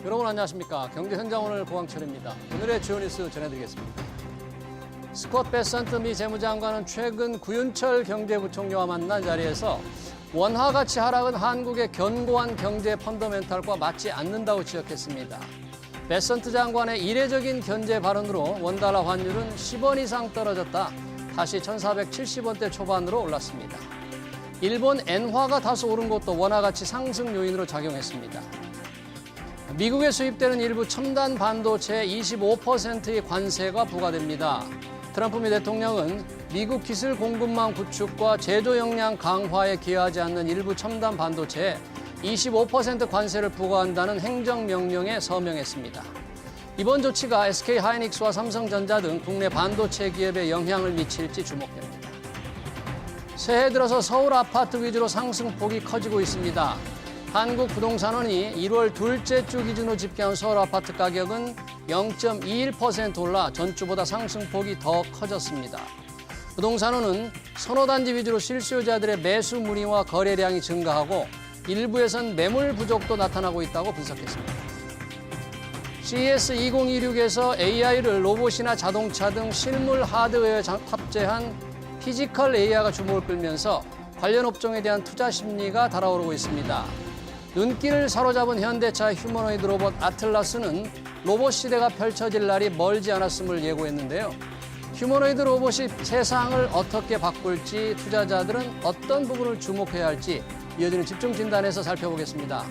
여러분 안녕하십니까. 경제현장 오늘 고광철입니다. 오늘의 주요 뉴스 전해드리겠습니다. 스콧 베선트 미 재무장관은 최근 구윤철 경제부총리와 만난 자리에서 원화 가치 하락은 한국의 견고한 경제 펀더멘탈과 맞지 않는다고 지적했습니다. 베선트 장관의 이례적인 견제 발언으로 원달러 환율은 10원 이상 떨어졌다 다시 1,470원대 초반으로 올랐습니다. 일본 엔화가 다소 오른 것도 원화 가치 상승 요인으로 작용했습니다. 미국에 수입되는 일부 첨단 반도체에 25%의 관세가 부과됩니다. 트럼프 미 대통령은 미국 기술 공급망 구축과 제조 역량 강화에 기여하지 않는 일부 첨단 반도체에 25% 관세를 부과한다는 행정명령에 서명했습니다. 이번 조치가 SK 하이닉스와 삼성전자 등 국내 반도체 기업에 영향을 미칠지 주목됩니다. 새해 들어서 서울 아파트 위주로 상승폭이 커지고 있습니다. 한국부동산원이 1월 둘째 주 기준으로 집계한 서울 아파트 가격은 0.21% 올라 전주보다 상승폭이 더 커졌습니다. 부동산원은 선호단지 위주로 실수요자들의 매수 문의와 거래량이 증가하고 일부에선 매물 부족도 나타나고 있다고 분석했습니다. CES 2026에서 AI를 로봇이나 자동차 등 실물 하드웨어에 탑재한 피지컬 AI가 주목을 끌면서 관련 업종에 대한 투자 심리가 달아오르고 있습니다. 눈길을 사로잡은 현대차 휴머노이드 로봇 아틀라스는 로봇 시대가 펼쳐질 날이 멀지 않았음을 예고했는데요. 휴머노이드 로봇이 세상을 어떻게 바꿀지 투자자들은 어떤 부분을 주목해야 할지 이어지는 집중 진단에서 살펴보겠습니다.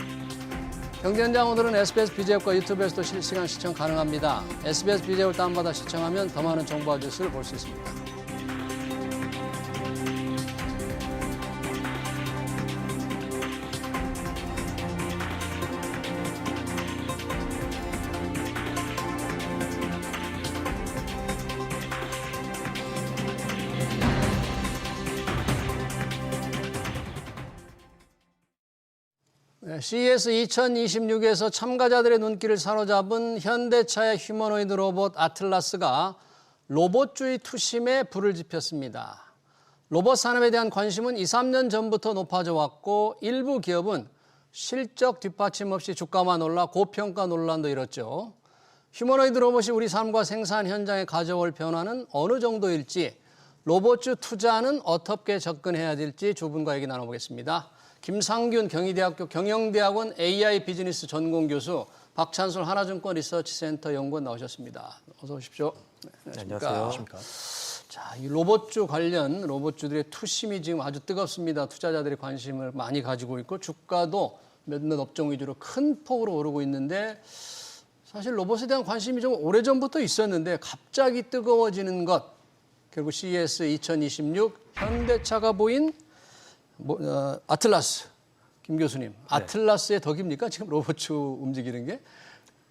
경제현장 오늘은 SBS BJ앱과 유튜브에서도 실시간 시청 가능합니다. SBS BJ앱을 다운받아 시청하면 더 많은 정보와 뉴스를 볼 수 있습니다. CES 2026에서 참가자들의 눈길을 사로잡은 현대차의 휴머노이드 로봇 아틀라스가 로봇주의 투심에 불을 지폈습니다. 로봇 산업에 대한 관심은 2, 3년 전부터 높아져 왔고 일부 기업은 실적 뒷받침 없이 주가만 올라 고평가 논란도 일었죠. 휴머노이드 로봇이 우리 삶과 생산 현장에 가져올 변화는 어느 정도일지, 로봇주 투자는 어떻게 접근해야 될지 두 분과 얘기 나눠보겠습니다. 김상균 경희대학교 경영대학원 AI 비즈니스 전공 교수, 박찬술 하나증권 리서치센터 연구원 나오셨습니다. 어서 오십시오. 네, 안녕하십니까. 자, 이 로봇주 관련 로봇주들의 투심이 지금 아주 뜨겁습니다. 투자자들이 관심을 많이 가지고 있고 주가도 몇몇 업종 위주로 큰 폭으로 오르고 있는데 사실 로봇에 대한 관심이 좀 오래전부터 있었는데 갑자기 뜨거워지는 것, 결국 CES 2026 현대차가 보인 아틀라스, 김 교수님, 아틀라스의 덕입니까? 지금 로봇주 움직이는 게?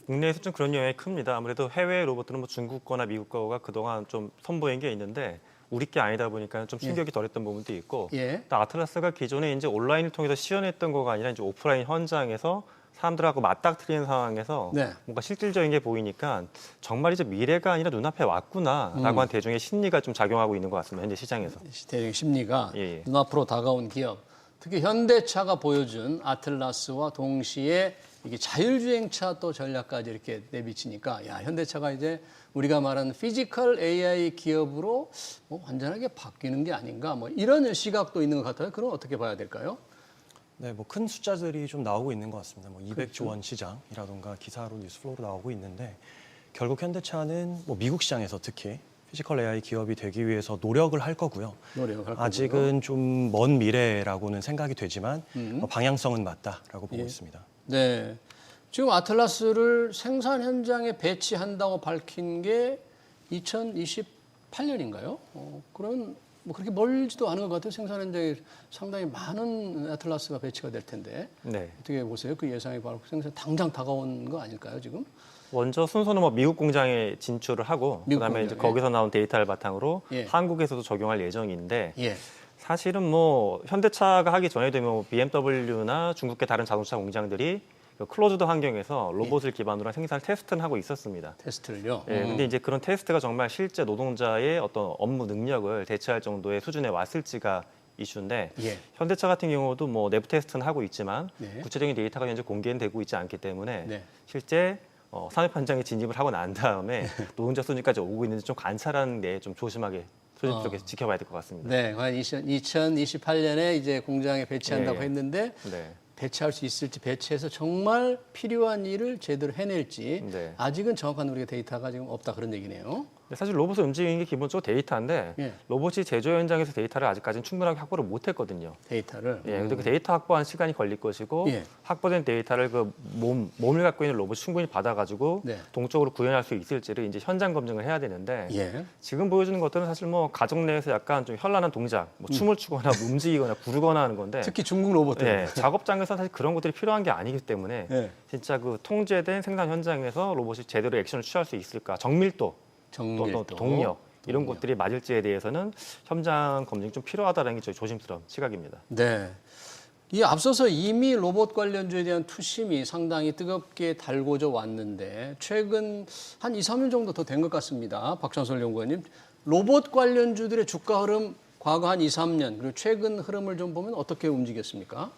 국내에서 좀 그런 영향이 큽니다. 아무래도 해외 로봇들은 뭐 중국 거나 미국 거가 그동안 좀 선보인 게 있는데 우리 게 아니다 보니까 좀 충격이 덜했던 부분도 있고 또 아틀라스가 기존에 이제 온라인을 통해서 시연했던 거가 아니라 이제 오프라인 현장에서 사람들하고 맞닥뜨리는 상황에서 뭔가 실질적인 게 보이니까 정말 이제 미래가 아니라 눈앞에 왔구나라고 한 대중의 심리가 좀 작용하고 있는 것 같습니다. 현재 시장에서. 대중의 심리가 눈앞으로 다가온 기업. 특히 현대차가 보여준 아틀라스와 동시에 이게 자율주행차 또 전략까지 이렇게 내비치니까 야, 현대차가 이제 우리가 말하는 피지컬 AI 기업으로 완전하게 바뀌는 게 아닌가 이런 시각도 있는 것 같아요. 그럼 어떻게 봐야 될까요? 네, 큰 숫자들이 좀 나오고 있는 것 같습니다. 200조 원 시장이라던가 기사로 뉴스플로우로 나오고 있는데 결국 현대차는 미국 시장에서 특히 피지컬 AI 기업이 되기 위해서 노력을 할 거고요. 아직은 좀 먼 미래라고는 생각이 되지만 방향성은 맞다라고 보고 있습니다. 네, 지금 아틀라스를 생산 현장에 배치한다고 밝힌 게 2028년인가요? 그런 그렇게 멀지도 않은 것 같아요. 생산 현장에 상당히 많은 아틀라스가 배치가 될 텐데 어떻게 보세요? 그 예상이 바로 생산 당장 다가온 거 아닐까요, 지금? 먼저 순서는 미국 공장에 진출을 하고 그다음에 이제 거기서 나온 데이터를 바탕으로 한국에서도 적용할 예정인데 사실은 현대차가 하기 전에도 BMW나 중국계 다른 자동차 공장들이 클로즈드 환경에서 로봇을 기반으로 한 생산 테스트는 하고 있었습니다. 테스트를요? 근데 이제 그런 테스트가 정말 실제 노동자의 어떤 업무 능력을 대체할 정도의 수준에 왔을지가 이슈인데 예. 현대차 같은 경우도 뭐 내부 테스트는 하고 있지만 네. 구체적인 데이터가 현재 공개는 되고 있지 않기 때문에 네. 실제 산업 현장에 진입을 하고 난 다음에 노동자 수준까지 오고 있는지 좀 관찰하는 데 좀 조심하게 조심스럽게 지켜봐야 될 것 같습니다. 네, 과연 2028년에 이제 공장에 배치한다고 예. 했는데 네. 배치할 수 있을지, 배치해서 정말 필요한 일을 제대로 해낼지 네. 아직은 정확한 우리가 데이터가 지금 없다 그런 얘기네요. 사실 로봇을 움직이는 게 기본적으로 데이터인데 예. 로봇이 제조 현장에서 데이터를 아직까지는 충분하게 확보를 못했거든요. 데이터를. 예, 근데 그 데이터 확보하는 시간이 걸릴 것이고 예. 확보된 데이터를 그 몸을 갖고 있는 로봇이 충분히 받아가지고 네. 동적으로 구현할 수 있을지를 이제 현장 검증을 해야 되는데 예. 지금 보여주는 것들은 사실 뭐 가정 내에서 약간 좀 현란한 동작, 뭐 춤을 추거나 움직이거나 구르거나 하는 건데 특히 중국 로봇들. 예, 작업장에서 사실 그런 것들이 필요한 게 아니기 때문에 예. 진짜 그 통제된 생산 현장에서 로봇이 제대로 액션을 취할 수 있을까, 정밀도, 또 동력 이런 것들이 맞을지에 대해서는 현장 검증이 좀 필요하다는 게 저희 조심스러운 시각입니다. 네. 이 앞서서 이미 로봇 관련주에 대한 투심이 상당히 뜨겁게 달궈져 왔는데 최근 한 2, 3년 정도 더 된 것 같습니다. 박찬솔 연구원님. 로봇 관련주들의 주가 흐름 과거 한 2, 3년 그리고 최근 흐름을 좀 보면 어떻게 움직였습니까?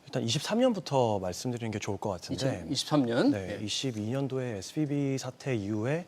일단 23년부터 말씀드리는 게 좋을 것 같은데 2023년. 네, 22년도에 SVB 사태 이후에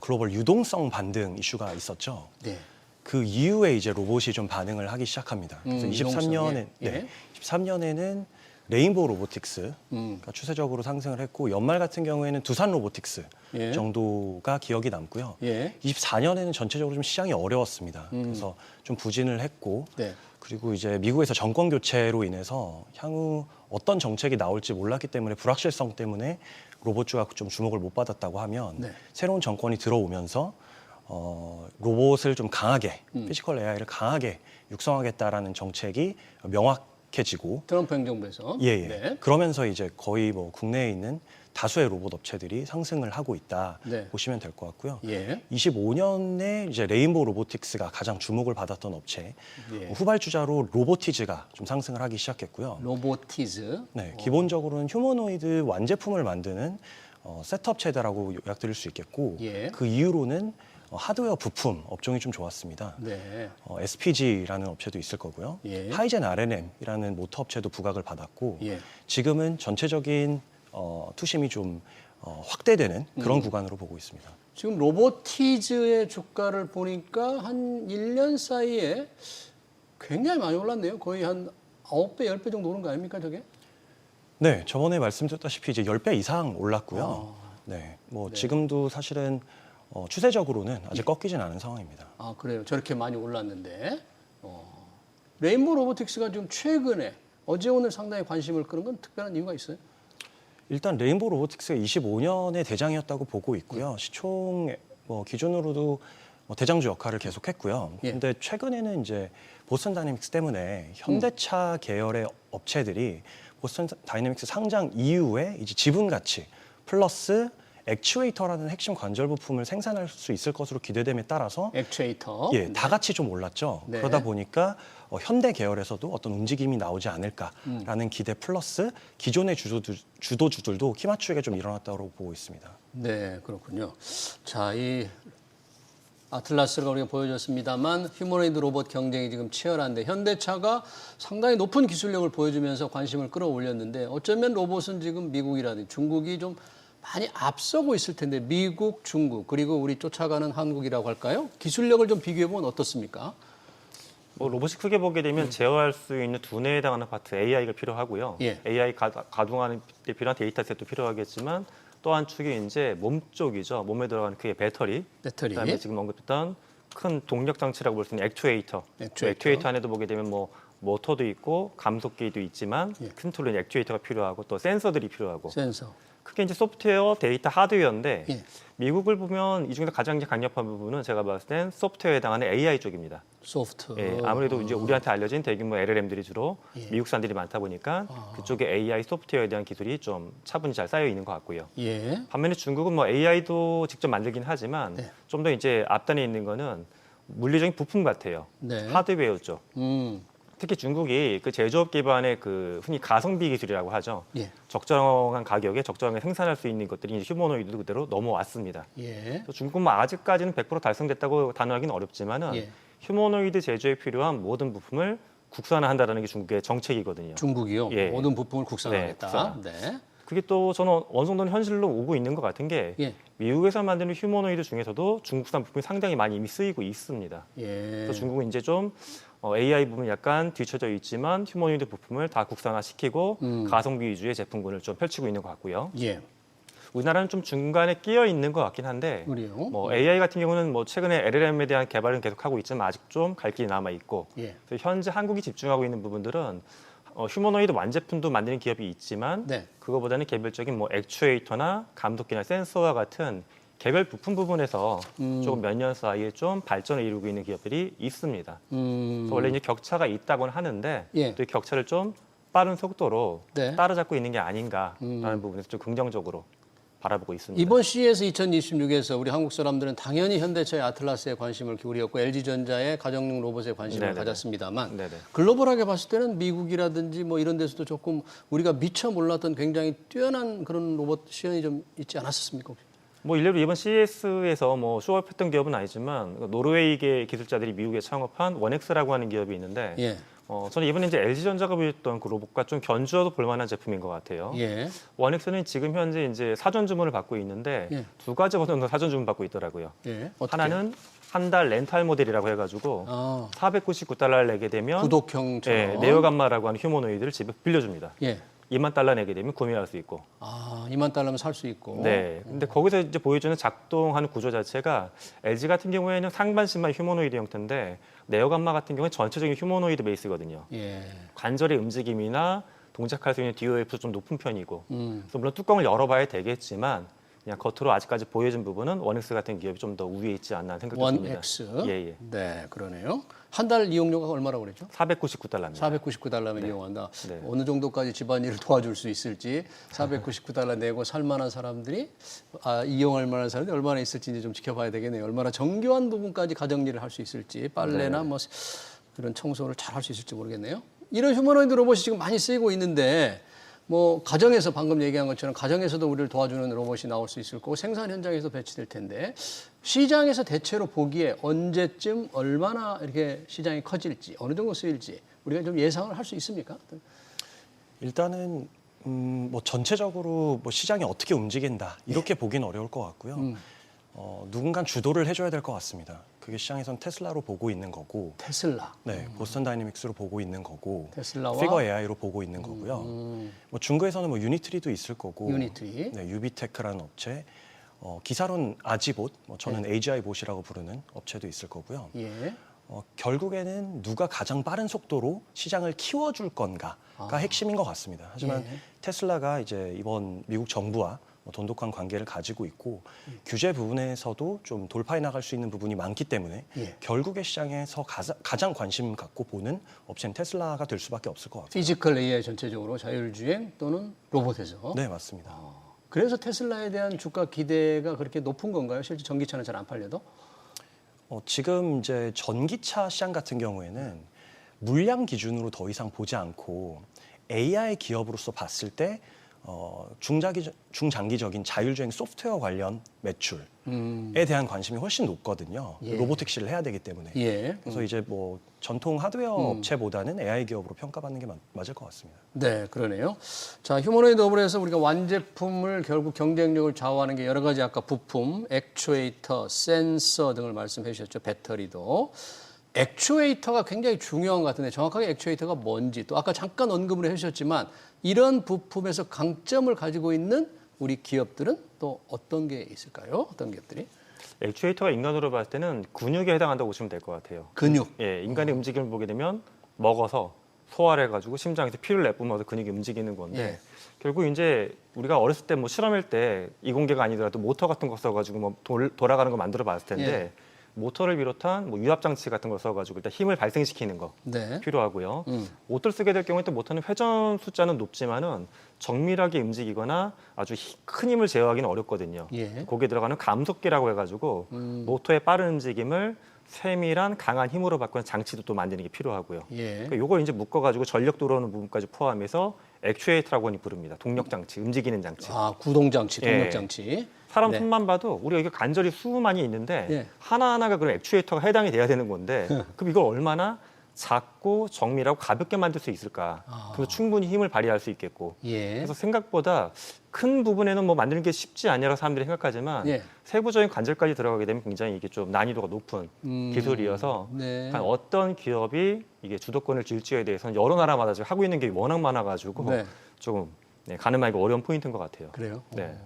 글로벌 유동성 반등 이슈가 있었죠. 네. 그 이후에 이제 로봇이 좀 반응을 하기 시작합니다. 그래서 23년에 예. 23년에는 레인보우 로보틱스가 추세적으로 상승을 했고 연말 같은 경우에는 두산 로보틱스 예. 정도가 기억이 남고요. 예. 24년에는 전체적으로 좀 시장이 어려웠습니다. 그래서 좀 부진을 했고 네. 그리고 이제 미국에서 정권 교체로 인해서 향후 어떤 정책이 나올지 몰랐기 때문에 불확실성 때문에 로봇주가 좀 주목을 못 받았다고 하면 네. 새로운 정권이 들어오면서 로봇을 좀 강하게 피지컬 AI를 강하게 육성하겠다라는 정책이 명확해지고 트럼프 행정부에서. 예. 네. 그러면서 이제 거의 뭐 국내에 있는 다수의 로봇 업체들이 상승을 하고 있다 네. 보시면 될 것 같고요. 예. 25년에 이제 레인보우 로보틱스가 가장 주목을 받았던 업체, 예. 후발주자로 로보티즈가 좀 상승을 하기 시작했고요. 로보티즈. 네, 기본적으로는 휴머노이드 완제품을 만드는 셋업체다라고 요약드릴 수 있겠고, 예. 그 이후로는 하드웨어 부품 업종이 좀 좋았습니다. 네. SPG라는 업체도 있을 거고요. 예. 하이젠 RNM이라는 모터 업체도 부각을 받았고, 예. 지금은 전체적인 투심이 좀 확대되는 그런 구간으로 보고 있습니다. 지금 로보티즈의 주가를 보니까 한 1년 사이에 굉장히 많이 올랐네요. 거의 한 9배, 10배 정도 오른 거 아닙니까, 저게? 네, 저번에 말씀드렸다시피 이제 10배 이상 올랐고요. 네, 뭐 네. 지금도 사실은 추세적으로는 아직 꺾이진 않은 상황입니다. 아, 그래요. 저렇게 많이 올랐는데. 레인보우 로보틱스가 지금 최근에 어제 오늘 상당히 관심을 끄는 건 특별한 이유가 있어요? 일단 레인보우 로보틱스가 25년의 대장이었다고 보고 있고요. 시총 기준으로도 대장주 역할을 계속했고요. 예. 근데 최근에는 이제 보스턴 다이내믹스 때문에 현대차 계열의 업체들이 보스턴 다이내믹스 상장 이후에 이제 지분 가치 플러스 액추에이터라는 핵심 관절 부품을 생산할 수 있을 것으로 기대됨에 따라서 액추에이터. 예, 다 같이 좀 올랐죠. 네. 그러다 보니까 현대 계열에서도 어떤 움직임이 나오지 않을까라는 기대 플러스 기존의 주도주들도 키 맞추기가 좀 일어났다고 보고 있습니다. 네, 그렇군요. 자, 이 아틀라스가 우리가 보여줬습니다만 휴머노이드 로봇 경쟁이 지금 치열한데 현대차가 상당히 높은 기술력을 보여주면서 관심을 끌어올렸는데 어쩌면 로봇은 지금 미국이라든지 중국이 좀 많이 앞서고 있을 텐데 미국, 중국 그리고 우리 쫓아가는 한국이라고 할까요? 기술력을 좀 비교해 보면 어떻습니까? 뭐 로봇이 크게 보게 되면 제어할 수 있는 두뇌에 해당하는 파트 AI가 필요하고요. 예. AI 가동하는 데 필요한 데이터셋도 필요하겠지만 또 한 축이 이제 몸 쪽이죠. 몸에 들어가는 그게 배터리. 그다음에 지금 언급했던 큰 동력 장치라고 볼 수 있는 액추에이터. 액추에이터 안에도 보게 되면 뭐 모터도 있고 감속기도 있지만 예. 큰 툴은 액추에이터가 필요하고 또 센서들이 필요하고. 센서. 크게 이제 소프트웨어, 데이터, 하드웨어인데 예. 미국을 보면 이 중에서 가장 강력한 부분은 제가 봤을 땐 소프트웨어에 해당하는 AI 쪽입니다. 소프트. 예, 아무래도 이제 우리한테 알려진 대규모 LLM들이 주로 예. 미국산들이 많다 보니까 그쪽에 AI 소프트웨어에 대한 기술이 좀 차분히 잘 쌓여 있는 것 같고요. 예. 반면에 중국은 뭐 AI도 직접 만들긴 하지만 네. 좀 더 이제 앞단에 있는 거는 물리적인 부품 같아요. 네. 하드웨어 쪽. 특히 중국이 그 제조업 기반의 그 흔히 가성비 기술이라고 하죠. 예. 적정한 가격에 적정하게 생산할 수 있는 것들이 이제 휴머노이드 그대로 넘어왔습니다. 예. 그래서 중국은 뭐 아직까지는 100% 달성됐다고 단언하기는 어렵지만은 예. 휴머노이드 제조에 필요한 모든 부품을 국산화한다라는 게 중국의 정책이거든요. 중국이요? 예. 모든 부품을 국산화하겠다. 국산화. 네. 그게 또 저는 어느 정도는 현실로 오고 있는 것 같은 게 예. 미국에서 만드는 휴머노이드 중에서도 중국산 부품이 상당히 많이 이미 쓰이고 있습니다. 예. 그래서 중국은 이제 좀 AI 부분 약간 뒤쳐져 있지만 휴머노이드 부품을 다 국산화시키고 가성비 위주의 제품군을 좀 펼치고 있는 것 같고요. 예. 우리나라는 좀 중간에 끼어 있는 것 같긴 한데 그래요? 뭐 AI 같은 경우는 뭐 최근에 LLM에 대한 개발은 계속하고 있지만 아직 좀 갈 길이 남아 있고 예. 그래서 현재 한국이 집중하고 있는 부분들은 휴머노이드 완제품도 만드는 기업이 있지만 네. 그거보다는 개별적인 뭐 액추에이터나 감독기나 센서와 같은 개별 부품 부분에서 조금 몇 년 사이에 좀 발전을 이루고 있는 기업들이 있습니다. 그래서 원래 이제 격차가 있다고는 하는데 예. 또 이 격차를 좀 빠른 속도로 네. 따라잡고 있는 게 아닌가라는 부분에서 좀 긍정적으로 바라보고 있습니다. 이번 CES 2026에서 우리 한국 사람들은 당연히 현대차의 아틀라스에 관심을 기울였고 LG전자의 가정용 로봇에 관심을 네네네. 가졌습니다만 네네. 글로벌하게 봤을 때는 미국이라든지 뭐 이런 데서도 조금 우리가 미처 몰랐던 굉장히 뛰어난 그런 로봇 시연이 좀 있지 않았었습니까? 혹시? 뭐 일례로 이번 CES에서 뭐 쇼업했던 기업은 아니지만 노르웨이계 기술자들이 미국에 창업한 원엑스라고 하는 기업이 있는데 예. 저는 이번에 이제 LG전자가 보였던 그 로봇과 좀 견주어도 볼만한 제품인 것 같아요. 예. 원엑스는 지금 현재 이제 사전 주문을 받고 있는데 예. 두 가지 버전으로 사전 주문 받고 있더라고요. 예. 어떻게? 하나는 한 달 렌탈 모델이라고 해가지고 아, $499를 내게 되면 구독형처럼. 네오감마라고 하는 휴머노이드를 집에 빌려줍니다. 예. $20,000 내게 되면 구매할 수 있고. 아, $20,000면 살 수 있고. 네. 근데 거기서 이제 보여주는 작동하는 구조 자체가 LG 같은 경우에는 상반신만 휴머노이드 형태인데 네오감마 같은 경우는 전체적인 휴머노이드 베이스거든요. 예. 관절의 움직임이나 동작할 수 있는 DOF도 좀 높은 편이고. 음. 그래서 물론 뚜껑을 열어봐야 되겠지만 그냥 겉으로 아직까지 보여준 부분은 원엑스 같은 기업이 좀 더 우위에 있지 않나 생각이 듭니다. 원엑스. 예. 네, 그러네요. 한 달 이용료가 얼마라고 그랬죠? $499입니다. $499면 이용한다. 네. 어느 정도까지 집안일을 도와줄 수 있을지 $499 내고 살 만한 사람들이 이용할 만한 사람들이 얼마나 있을지 이제 좀 지켜봐야 되겠네요. 얼마나 정교한 부분까지 가정일을 할 수 있을지 빨래나 뭐 그런 청소를 잘 할 수 있을지 모르겠네요. 이런 휴머노이드 로봇이 지금 많이 쓰이고 있는데 뭐 가정에서 방금 얘기한 것처럼 가정에서도 우리를 도와주는 로봇이 나올 수 있을 거고 생산 현장에서 배치될 텐데 시장에서 대체로 보기에 언제쯤 얼마나 이렇게 시장이 커질지 어느 정도 쓰일지 우리가 좀 예상을 할 수 있습니까? 일단은 뭐 전체적으로 뭐 시장이 어떻게 움직인다 이렇게 보기는 어려울 것 같고요. 누군가 주도를 해줘야 될 것 같습니다. 그게 시장에선 테슬라로 보고 있는 거고, 테슬라. 네, 보스턴 다이내믹스로 보고 있는 거고, 테슬라와 피거 AI로 보고 있는 거고요. 뭐 중국에서는 뭐 유니트리도 있을 거고, 유니트리. 네, 유비테크라는 업체, 기사론 아지봇, 뭐 저는 AGI 봇이라고 부르는 업체도 있을 거고요. 예. 결국에는 누가 가장 빠른 속도로 시장을 키워줄 건가가 핵심인 것 같습니다. 하지만 예. 테슬라가 이제 이번 미국 정부와 돈독한 관계를 가지고 있고 규제 부분에서도 좀 돌파해 나갈 수 있는 부분이 많기 때문에 예. 결국의 시장에서 가장 관심 갖고 보는 업체는 테슬라가 될 수밖에 없을 것 같아요. 피지컬 AI 전체적으로 자율주행 또는 로봇에서. 네, 맞습니다. 그래서 테슬라에 대한 주가 기대가 그렇게 높은 건가요? 실제 전기차는 잘 안 팔려도? 지금 이제 전기차 시장 같은 경우에는 물량 기준으로 더 이상 보지 않고 AI 기업으로서 봤을 때 중장기적인 자율주행 소프트웨어 관련 매출에 대한 관심이 훨씬 높거든요. 예. 로보택시를 해야 되기 때문에. 예. 그래서 이제 뭐 전통 하드웨어 업체보다는 AI 기업으로 평가받는 게 맞을 것 같습니다. 네, 그러네요. 자, 휴머노이드 로봇에서 우리가 완제품을 결국 경쟁력을 좌우하는 게 여러 가지 아까 부품, 액추에이터, 센서 등을 말씀해 주셨죠. 배터리도. 액추에이터가 굉장히 중요한 것 같은데 정확하게 액추에이터가 뭔지 또 아까 잠깐 언급을 해주셨지만 이런 부품에서 강점을 가지고 있는 우리 기업들은 또 어떤 게 있을까요? 어떤 기업들이? 액추에이터가 인간으로 봤을 때는 근육에 해당한다고 보시면 될 것 같아요. 근육. 예, 인간의 움직임을 보게 되면 먹어서 소화를 해가지고 심장에서 피를 내뿜어서 근육이 움직이는 건데 예. 결국 이제 우리가 어렸을 때 뭐 실험할 때 이공계가 아니더라도 모터 같은 거 써가지고 뭐 돌아가는 거 만들어 봤을 텐데 예. 모터를 비롯한 뭐 유압 장치 같은 거 써가지고 일단 힘을 발생시키는 거 네. 필요하고요. 모터를 쓰게 될 경우에 또 모터는 회전 숫자는 높지만은 정밀하게 움직이거나 아주 큰 힘을 제어하기는 어렵거든요. 예. 거기에 들어가는 감속기라고 해가지고 모터의 빠른 움직임을 세밀한 강한 힘으로 바꾸는 장치도 또 만드는 게 필요하고요. 예. 그러니까 요걸 이제 묶어가지고 전력 들어오는 부분까지 포함해서 액추에이터라고 부릅니다. 동력 장치, 움직이는 장치. 아, 구동장치, 예. 동력장치. 사람 네. 손만 봐도 우리가 이게 관절이 수많이 있는데 예. 하나하나가 그런 액추에이터가 해당이 돼야 되는 건데 그럼 이걸 얼마나 작고 정밀하고 가볍게 만들 수 있을까? 그래서 충분히 힘을 발휘할 수 있겠고. 예. 그래서 생각보다 큰 부분에는 뭐 만드는 게 쉽지 않냐고 사람들이 생각하지만 예. 세부적인 관절까지 들어가게 되면 굉장히 이게 좀 난이도가 높은 기술이어서 네. 어떤 기업이 이게 주도권을 쥘지에 대해서는 여러 나라마다 지금 하고 있는 게 워낙 많아가지고 네. 조금 가늠하기 어려운 포인트인 것 같아요. 그래요? 네.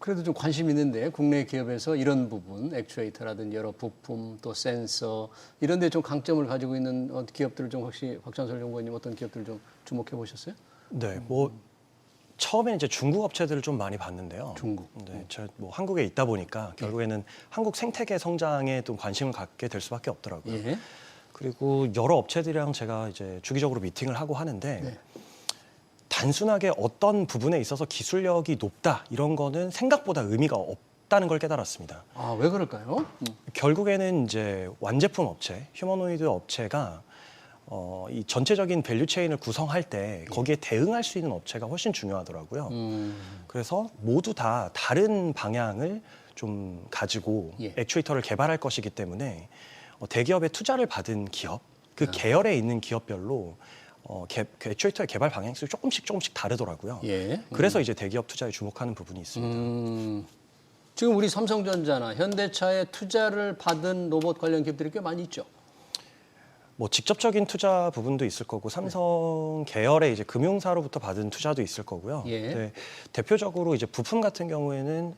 그래도 좀 관심 있는데 국내 기업에서 이런 부분, 액추에이터라든지 여러 부품 또 센서 이런 데 좀 강점을 가지고 있는 기업들을 좀 혹시 박찬솔 연구원님 어떤 기업들을 좀 주목해 보셨어요? 네, 뭐 처음에 이제 중국 업체들을 좀 많이 봤는데요. 중국. 네, 제가 뭐 한국에 있다 보니까 결국에는 한국 생태계 성장에 좀 관심을 갖게 될 수밖에 없더라고요. 예. 그리고 여러 업체들이랑 제가 이제 주기적으로 미팅을 하고 하는데 네. 단순하게 어떤 부분에 있어서 기술력이 높다 이런 거는 생각보다 의미가 없다는 걸 깨달았습니다. 아, 왜 그럴까요? 결국에는 이제 완제품 업체, 휴머노이드 업체가 이 전체적인 밸류 체인을 구성할 때 거기에 대응할 수 있는 업체가 훨씬 중요하더라고요. 그래서 모두 다 다른 방향을 좀 가지고 예. 액추에이터를 개발할 것이기 때문에 대기업의 투자를 받은 기업, 그 계열에 있는 기업별로 그 액추에이터의 개발 방향이 조금씩 다르더라고요. 예. 그래서 이제 대기업 투자에 주목하는 부분이 있습니다. 지금 우리 삼성전자나 현대차에 투자를 받은 로봇 관련 기업들이 꽤 많이 있죠. 뭐 직접적인 투자 부분도 있을 거고 삼성 계열의 이제 금융사로부터 받은 투자도 있을 거고요. 예. 네, 대표적으로 이제 부품 같은 경우에는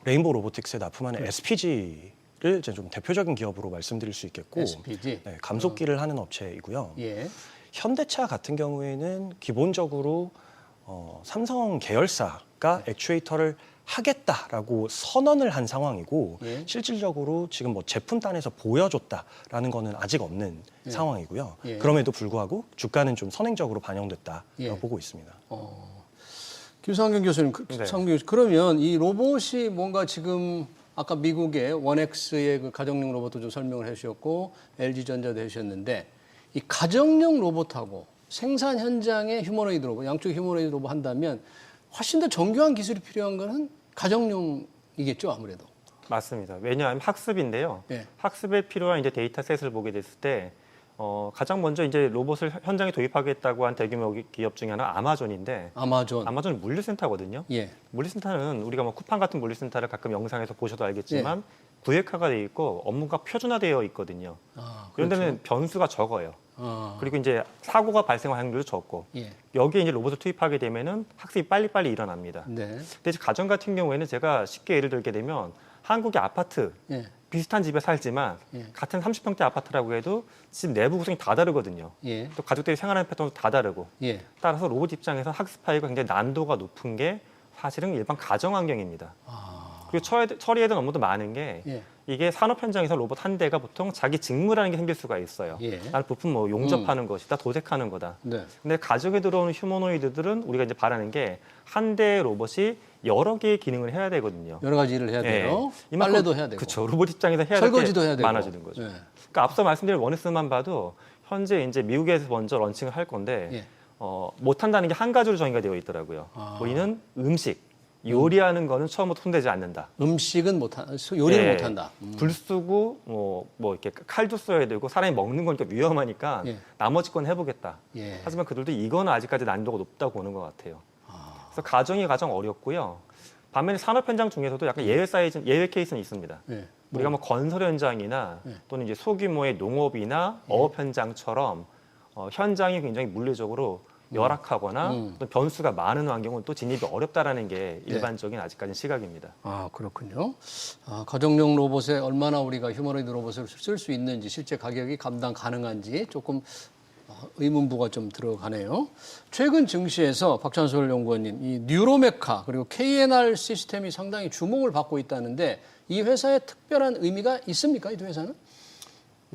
레인보우 로보틱스에 납품하는 SPG를 이제 좀 대표적인 기업으로 말씀드릴 수 있겠고, SPG. 네, 감속기를 하는 업체이고요. 예. 현대차 같은 경우에는 기본적으로 삼성 계열사가 액추에이터를 하겠다라고 선언을 한 상황이고 예. 실질적으로 지금 뭐 제품단에서 보여줬다라는 거는 아직 없는 상황이고요. 예. 그럼에도 불구하고 주가는 좀 선행적으로 반영됐다라고 예. 보고 있습니다. 김상경 교수님, 네. 상경 교수, 그러면 이 로봇이 뭔가 지금 아까 미국의 원엑스의 그 가정용 로봇도 좀 설명을 해주셨고 LG전자도 해주셨는데 이 가정용 로봇하고 생산 현장의 휴머노이드 로봇, 양쪽 휴머노이드 로봇 한다면 훨씬 더 정교한 기술이 필요한 거는 가정용이겠죠, 아무래도. 맞습니다. 왜냐하면 학습인데요. 예. 학습에 필요한 이제 데이터셋을 보게 됐을 때 가장 먼저 이제 로봇을 현장에 도입하겠다고 한 대규모 기업 중에 하나 아마존인데 아마존은 물류센터거든요. 예. 물류센터는 우리가 뭐 쿠팡 같은 물류센터를 가끔 영상에서 보셔도 알겠지만 구획화가 돼 있고 업무가 표준화되어 있거든요. 그런 데는 변수가 적어요. 그리고 이제 사고가 발생할 확률도 적고 예. 여기에 이제 로봇을 투입하게 되면은 학습이 빨리빨리 일어납니다. 네. 근데 이제 가정 같은 경우에는 제가 쉽게 예를 들게 되면 한국의 아파트 예. 비슷한 집에 살지만 예. 같은 30평대 아파트라고 해도 집 내부 구성이 다 다르거든요. 예. 또 가족들이 생활하는 패턴도 다 다르고 예. 따라서 로봇 입장에서 학습하기가 굉장히 난도가 높은 게 사실은 일반 가정 환경입니다. 그리고 처리해야 되는 업무도 많은 게 예. 이게 산업 현장에서 로봇 한 대가 보통 자기 직무라는 게 생길 수가 있어요. 예. 나는 부품 뭐 용접하는 것이다, 도색하는 거다. 네. 근데 가정에 들어오는 휴머노이드들은 우리가 이제 바라는 게 한 대의 로봇이 여러 개의 기능을 해야 되거든요. 여러 가지 일을 해야 돼요. 이만큼- 빨래도 해야 되고. 그렇죠. 로봇 입장에서 해야 될 설거지도 게 해야 되고. 많아지는 거죠. 예. 그러니까 앞서 말씀드린 원엑스만 봐도 현재 이제 미국에서 먼저 런칭을 할 건데 예. 못한다는 게 한 가지로 정의가 되어 있더라고요. 우리는 음식, 요리하는 거는 처음부터 손대지 않는다. 음식은 요리는 예. 못한다. 불 쓰고 뭐 이렇게 칼도 써야 되고 사람이 먹는 거니까 위험하니까 예. 나머지 건 해보겠다. 예. 하지만 그들도 이건 아직까지 난이도가 높다고 보는 것 같아요. 그래서 가정이 가장 어렵고요. 반면에 산업 현장 중에서도 약간 예외 케이스는 있습니다. 예. 우리가 뭐 건설 현장이나 또는 이제 소규모의 농업이나 어업 현장처럼 현장이 굉장히 물리적으로 열악하거나 또 변수가 많은 환경은 또 진입이 어렵다라는 게 일반적인 아직까지는 시각입니다. 아, 그렇군요. 가정용 로봇에 얼마나 우리가 휴머노이드 로봇을 쓸 수 있는지 실제 가격이 감당 가능한지 조금 의문부가 좀 들어가네요. 최근 증시에서 박찬솔 연구원님, 이 뉴로메카 그리고 KNR 시스템이 상당히 주목을 받고 있다는데 이 회사에 특별한 의미가 있습니까? 이 두 회사는?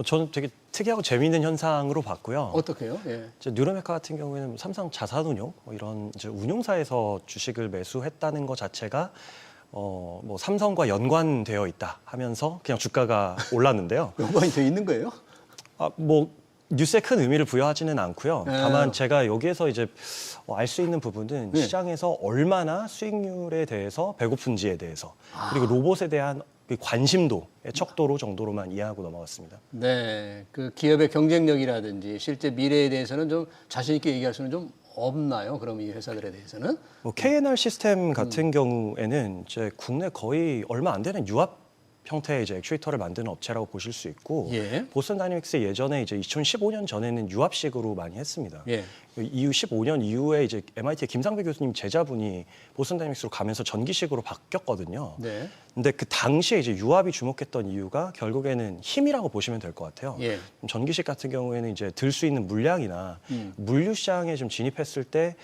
저는 되게 특이하고 재미있는 현상으로 봤고요. 어떻게요? 예. 뉴로메카 같은 경우에는 삼성 자산운용 이런 이제 운용사에서 주식을 매수했다는 것 자체가 뭐 삼성과 연관되어 있다 하면서 그냥 주가가 올랐는데요. 연관이 돼 있는 거예요? 뭐 뉴스에 큰 의미를 부여하지는 않고요. 다만 제가 여기에서 이제 알 수 있는 부분은 시장에서 얼마나 수익률에 대해서 배고픈지에 대해서 그리고 로봇에 대한 그 관심도의 척도로 정도로만 이해하고 넘어갔습니다. 네, 그 기업의 경쟁력이라든지 실제 미래에 대해서는 좀 자신 있게 얘기할 수는 좀 없나요? 그럼 이 회사들에 대해서는? 뭐 KNR 시스템 같은 경우에는 이제 국내 거의 얼마 안 되는 유압 형태의 이제 액추에이터를 만드는 업체라고 보실 수 있고, 예. 보스턴 다이내믹스 예전에 이제 2015년 전에는 유압식으로 많이 했습니다. 예. 이후 15년 이후에 이제 MIT의 김상배 교수님 제자분이 보스턴 다이내믹스로 가면서 전기식으로 바뀌었거든요. 네. 근데 그 당시에 이제 유압이 주목했던 이유가 결국에는 힘이라고 보시면 될 것 같아요. 예. 전기식 같은 경우에는 이제 들 수 있는 물량이나 물류 시장에 좀 진입했을 때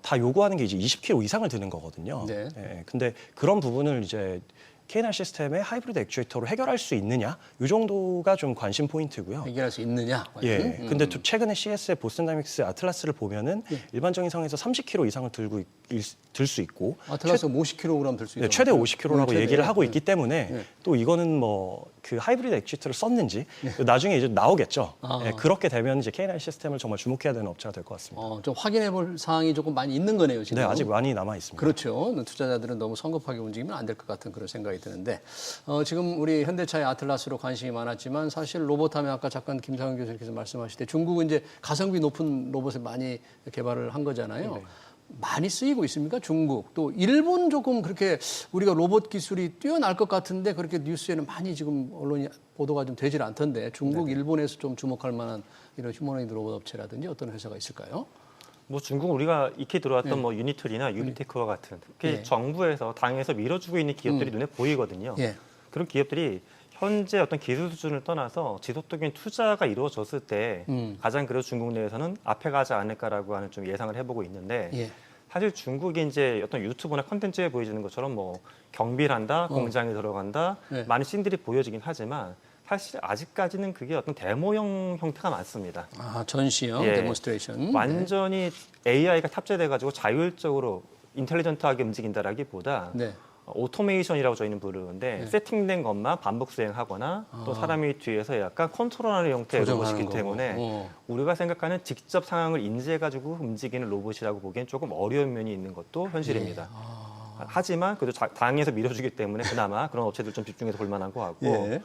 다 요구하는 게 이제 20kg 이상을 드는 거거든요. 네. 예, 근데 그런 부분을 이제 KNR 시스템의 하이브리드 액추에이터로 해결할 수 있느냐, 이 정도가 좀 관심 포인트고요. 해결할 수 있느냐? 예. 근데 또 최근에 CS의 보스턴 다이내믹스 아틀라스를 보면은 일반적인 상황에서 30kg 이상을 들 수 있고, 아틀라스 50kg 들 수 있다. 최대 50kg라고 최대. 얘기를 하고 있기 때문에 또 이거는 뭐 그 하이브리드 액추에이터를 썼는지 나중에 이제 나오겠죠. 예, 그렇게 되면 이제 KNR 시스템을 정말 주목해야 되는 업체가 될 것 같습니다. 좀 확인해 볼 사항이 조금 많이 있는 거네요, 지금. 네, 아직 많이 남아 있습니다. 그렇죠. 투자자들은 너무 성급하게 움직이면 안 될 것 같은 그런 생각이 드는데 지금 우리 현대차의 아틀라스로 관심이 많았지만 사실 로봇 하면 아까 잠깐 김상현 교수님께서 말씀하실 때 중국은 이제 가성비 높은 로봇을 많이 개발을 한 거잖아요. 네. 많이 쓰이고 있습니까? 중국 또 일본 조금 그렇게 우리가 로봇 기술이 뛰어날 것 같은데 그렇게 뉴스에는 많이 지금 언론이 보도가 좀 되질 않던데 중국, 일본에서 좀 주목할 만한 이런 휴머노이드 로봇 업체라든지 어떤 회사가 있을까요? 뭐 중국 우리가 익히 들어왔던 뭐 유니툴이나 유비테크와 같은 특히 정부에서 당에서 밀어주고 있는 기업들이 눈에 보이거든요. 그런 기업들이 현재 어떤 기술 수준을 떠나서 지속적인 투자가 이루어졌을 때 가장 그래도 중국 내에서는 앞에 가지 않을까라고 하는 좀 예상을 해보고 있는데 사실 중국이 이제 어떤 유튜브나 컨텐츠에 보여지는 것처럼 뭐 경비를 한다, 공장에 들어간다, 많은 씬들이 보여지긴 하지만 사실 아직까지는 그게 어떤 데모형 형태가 많습니다. 아, 전시형, 데몬스트레이션. 완전히 AI가 탑재돼가지고 자율적으로 인텔리전트하게 움직인다라기보다 오토메이션이라고 저희는 부르는데 세팅된 것만 반복 수행하거나 또 사람이 뒤에서 약간 컨트롤하는 형태의 로봇이기 때문에 우리가 생각하는 직접 상황을 인지해가지고 움직이는 로봇이라고 보기엔 조금 어려운 면이 있는 것도 현실입니다. 하지만 그래도 당에서 밀어주기 때문에 그나마 그런 업체들 좀 집중해서 볼 만한 것 같고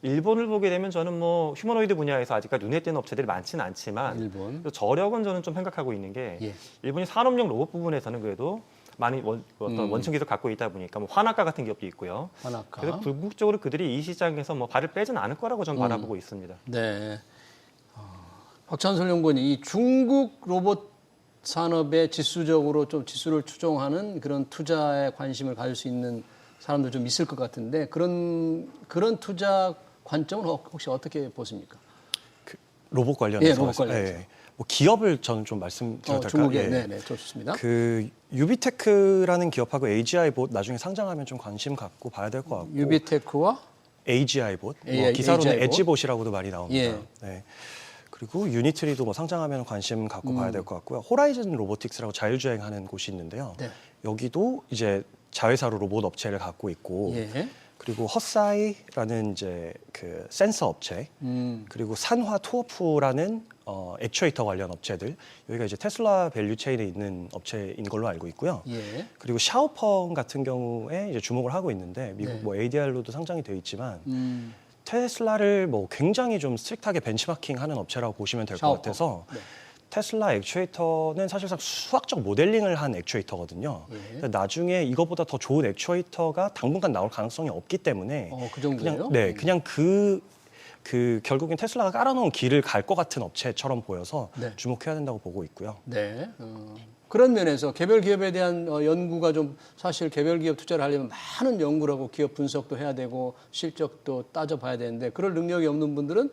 일본을 보게 되면 저는 뭐 휴머노이드 분야에서 아직까지 눈에 띄는 업체들이 많지는 않지만 저력은 저는 좀 생각하고 있는 게 일본이 산업용 로봇 부분에서는 그래도 많이 어떤 원천 기술 갖고 있다 보니까 뭐 화나카 같은 기업도 있고요. 화나카. 그래서 궁극적으로 그들이 이 시장에서 뭐 발을 빼진 않을 거라고 저는 바라보고 있습니다. 네. 박찬솔 연구원이 이 중국 로봇 산업에 지수적으로 좀 지수를 추종하는 그런 투자에 관심을 가질 수 있는 사람들 좀 있을 것 같은데 그런 투자 관점은 혹시 어떻게 보십니까? 로봇 관련해서. 로봇 관련해서. 뭐 기업을 저는 좀 말씀드려도 될까요? 중국에, 네, 좋습니다. 그 유비테크라는 기업하고 AGI봇 나중에 상장하면 좀 관심 갖고 봐야 될 것 같고. 유비테크와 AGI봇, 기사로는 엣지봇이라고도 많이 나옵니다. 네. 그리고 유니트리도 뭐 상장하면 관심 갖고 봐야 될 것 같고요. 호라이즌 로보틱스라고 자율주행하는 곳이 있는데요. 여기도 이제 자회사로 로봇 업체를 갖고 있고. 그리고 헛사이라는 이제 그 센서 업체, 그리고 산화 투어프라는 액추에이터 관련 업체들, 여기가 이제 테슬라 밸류 체인에 있는 업체인 걸로 알고 있고요. 그리고 샤오펑 같은 경우에 이제 주목을 하고 있는데 미국 뭐 ADR로도 상장이 되어 있지만 테슬라를 뭐 굉장히 좀 스트릭트하게 벤치마킹하는 업체라고 보시면 될 것 같아서. 테슬라 액추에이터는 사실상 수학적 모델링을 한 액추에이터거든요. 나중에 이거보다 더 좋은 액추에이터가 당분간 나올 가능성이 없기 때문에 그 정도예요? 그냥 그 결국엔 테슬라가 깔아놓은 길을 갈 것 같은 업체처럼 보여서 주목해야 된다고 보고 있고요. 네. 그런 면에서 개별 기업에 대한 연구가 좀 사실 개별 기업 투자를 하려면 많은 연구를 하고 기업 분석도 해야 되고 실적도 따져봐야 되는데 그럴 능력이 없는 분들은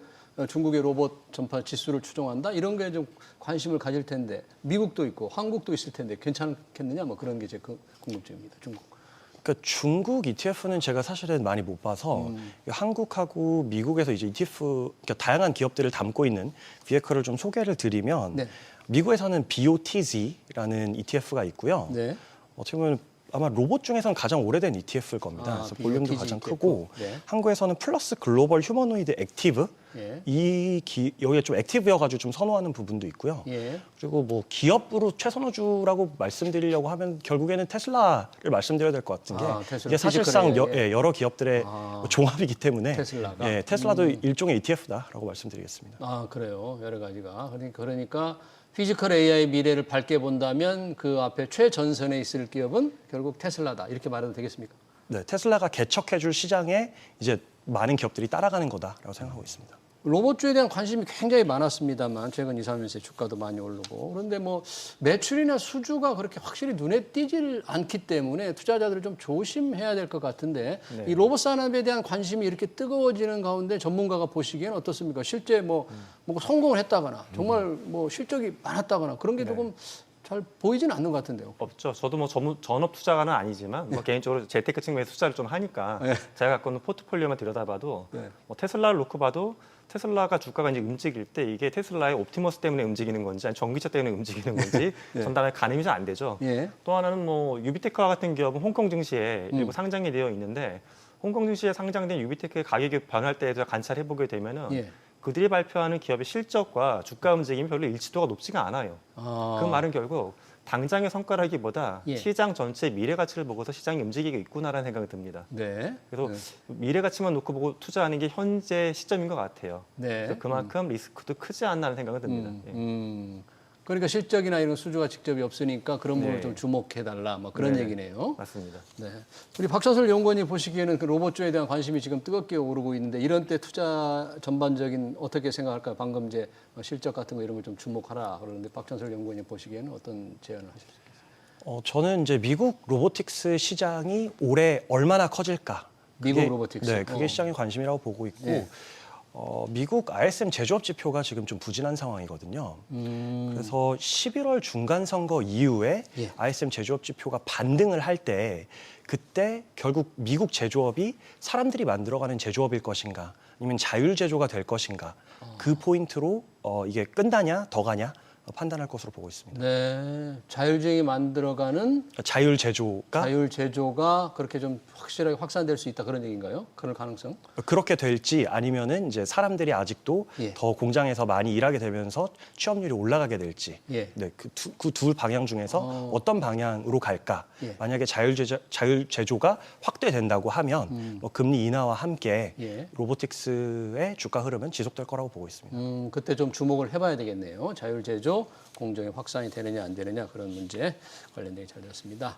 중국의 로봇 전파 지수를 추종한다 이런 게 좀 관심을 가질 텐데 미국도 있고 한국도 있을 텐데 괜찮겠느냐 뭐 그런 게 제 궁금증입니다. 중국. 그러니까 중국 ETF는 제가 사실은 많이 못 봐서 한국하고 미국에서 이제 ETF 그러니까 다양한 기업들을 담고 있는 비에커를 좀 소개를 드리면 미국에서는 BOTZ라는 ETF가 있고요. 어떻게 보면 아마 로봇 중에서는 가장 오래된 ETF일 겁니다. 그래서 볼륨도 가장 ETF. 크고 네. 한국에서는 플러스 글로벌 휴머노이드 액티브 예. 여기에 좀 액티브여가지고 좀 선호하는 부분도 있고요. 예. 그리고 뭐 기업으로 최선호주라고 말씀드리려고 하면 결국에는 테슬라를 말씀드려야 될 것 같은 게 테슬라. 이게 사실상 피지컬에, 여러 기업들의 종합이기 때문에 테슬라가? 예, 테슬라도 일종의 ETF다라고 말씀드리겠습니다. 아, 그래요. 여러 가지가. 그러니까 피지컬 AI 미래를 밝게 본다면 그 앞에 최전선에 있을 기업은 결국 테슬라다. 이렇게 말해도 되겠습니까? 네, 테슬라가 개척해줄 시장에 이제 많은 기업들이 따라가는 거다라고 생각하고 있습니다. 로봇주에 대한 관심이 굉장히 많았습니다만 최근 2, 3년 새 주가도 많이 오르고 그런데 뭐 매출이나 수주가 그렇게 확실히 눈에 띄질 않기 때문에 투자자들이 좀 조심해야 될 것 같은데 네. 이 로봇 산업에 대한 관심이 이렇게 뜨거워지는 가운데 전문가가 보시기에는 어떻습니까? 실제 뭐 성공을 했다거나 정말 뭐 실적이 많았다거나 그런 게 조금 잘 보이지는 않는 것 같은데요. 없죠. 저도 뭐 전업 투자가는 아니지만 뭐 개인적으로 재테크 측면에서 투자를 좀 하니까 제가 갖고 있는 포트폴리오만 들여다봐도 뭐 테슬라를 놓고 봐도 테슬라가 주가가 이제 움직일 때 이게 테슬라의 옵티머스 때문에 움직이는 건지 아니 전기차 때문에 움직이는 건지 전단에 가늠이 잘 안 되죠. 또 하나는 뭐 유비테크와 같은 기업은 홍콩 증시에 일부 상장이 되어 있는데 홍콩 증시에 상장된 유비테크의 가격이 변할 때에 대해서 관찰해 보게 되면은 그들이 발표하는 기업의 실적과 주가 움직임이 별로 일치도가 높지가 않아요. 그 말은 결국 당장의 성과라기보다 시장 전체의 미래 가치를 보고서 시장이 움직이고 있구나라는 생각이 듭니다. 네. 그래서 미래 가치만 놓고 보고 투자하는 게 현재 시점인 것 같아요. 그래서 그만큼 리스크도 크지 않나는 생각이 듭니다. 그러니까 실적이나 이런 수주가 직접이 없으니까 그런 부분을 좀 주목해달라 뭐 그런 얘기네요. 맞습니다. 네. 우리 박찬솔 연구원이 보시기에는 그 로봇주에 대한 관심이 지금 뜨겁게 오르고 있는데 이런 때 투자 전반적인 어떻게 생각할까요? 방금 이제 실적 같은 거 이런 걸 좀 주목하라 그러는데 박찬솔 연구원이 보시기에는 어떤 제안을 하실 수 있겠어요? 저는 이제 미국 로보틱스 시장이 올해 얼마나 커질까? 미국 로보틱스. 네, 그게 시장의 관심이라고 보고 있고 미국 ISM 제조업 지표가 지금 좀 부진한 상황이거든요. 그래서 11월 중간 선거 이후에 ISM 제조업 지표가 반등을 할 때 그때 결국 미국 제조업이 사람들이 만들어가는 제조업일 것인가 아니면 자율 제조가 될 것인가 그 포인트로 이게 끈다냐 더 가냐 판단할 것으로 보고 있습니다. 네, 자율주행이 만들어가는 자율 제조가 그렇게 좀 확실하게 확산될 수 있다 그런 얘기인가요? 그럴 가능성? 그렇게 될지 아니면은 이제 사람들이 아직도 더 공장에서 많이 일하게 되면서 취업률이 올라가게 될지, 네, 그 두 방향 중에서 어떤 방향으로 갈까? 만약에 자율 제조가 확대된다고 하면 금리 인하와 함께 로보틱스의 주가 흐름은 지속될 거라고 보고 있습니다. 그때 좀 주목을 해봐야 되겠네요. 자율 제조 공정이 확산이 되느냐 안 되느냐 그런 문제 관련된 게 잘 되었습니다.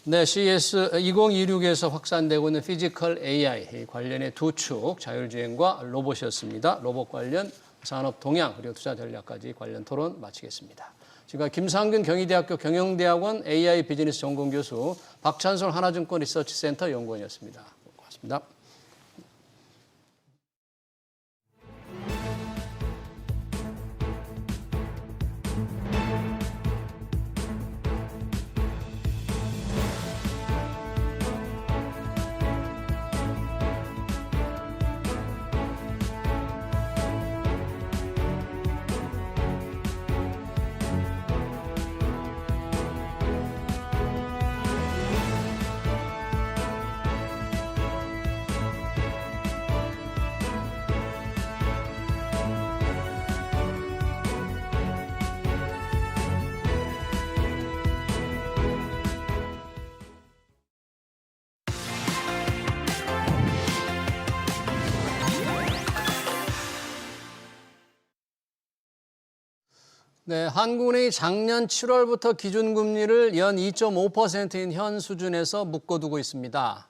네, CES 2026에서 확산되고 있는 피지컬 AI 관련의 두 축 자율주행과 로봇이었습니다. 로봇 관련 산업 동향 그리고 투자 전략까지 관련 토론 마치겠습니다. 지금까지 김상균 경희대학교 경영대학원 AI 비즈니스 전공 교수 박찬솔 하나증권 리서치센터 연구원이었습니다. 고맙습니다. 네, 한국은행이 작년 7월부터 기준금리를 연 2.5%인 현 수준에서 묶어두고 있습니다.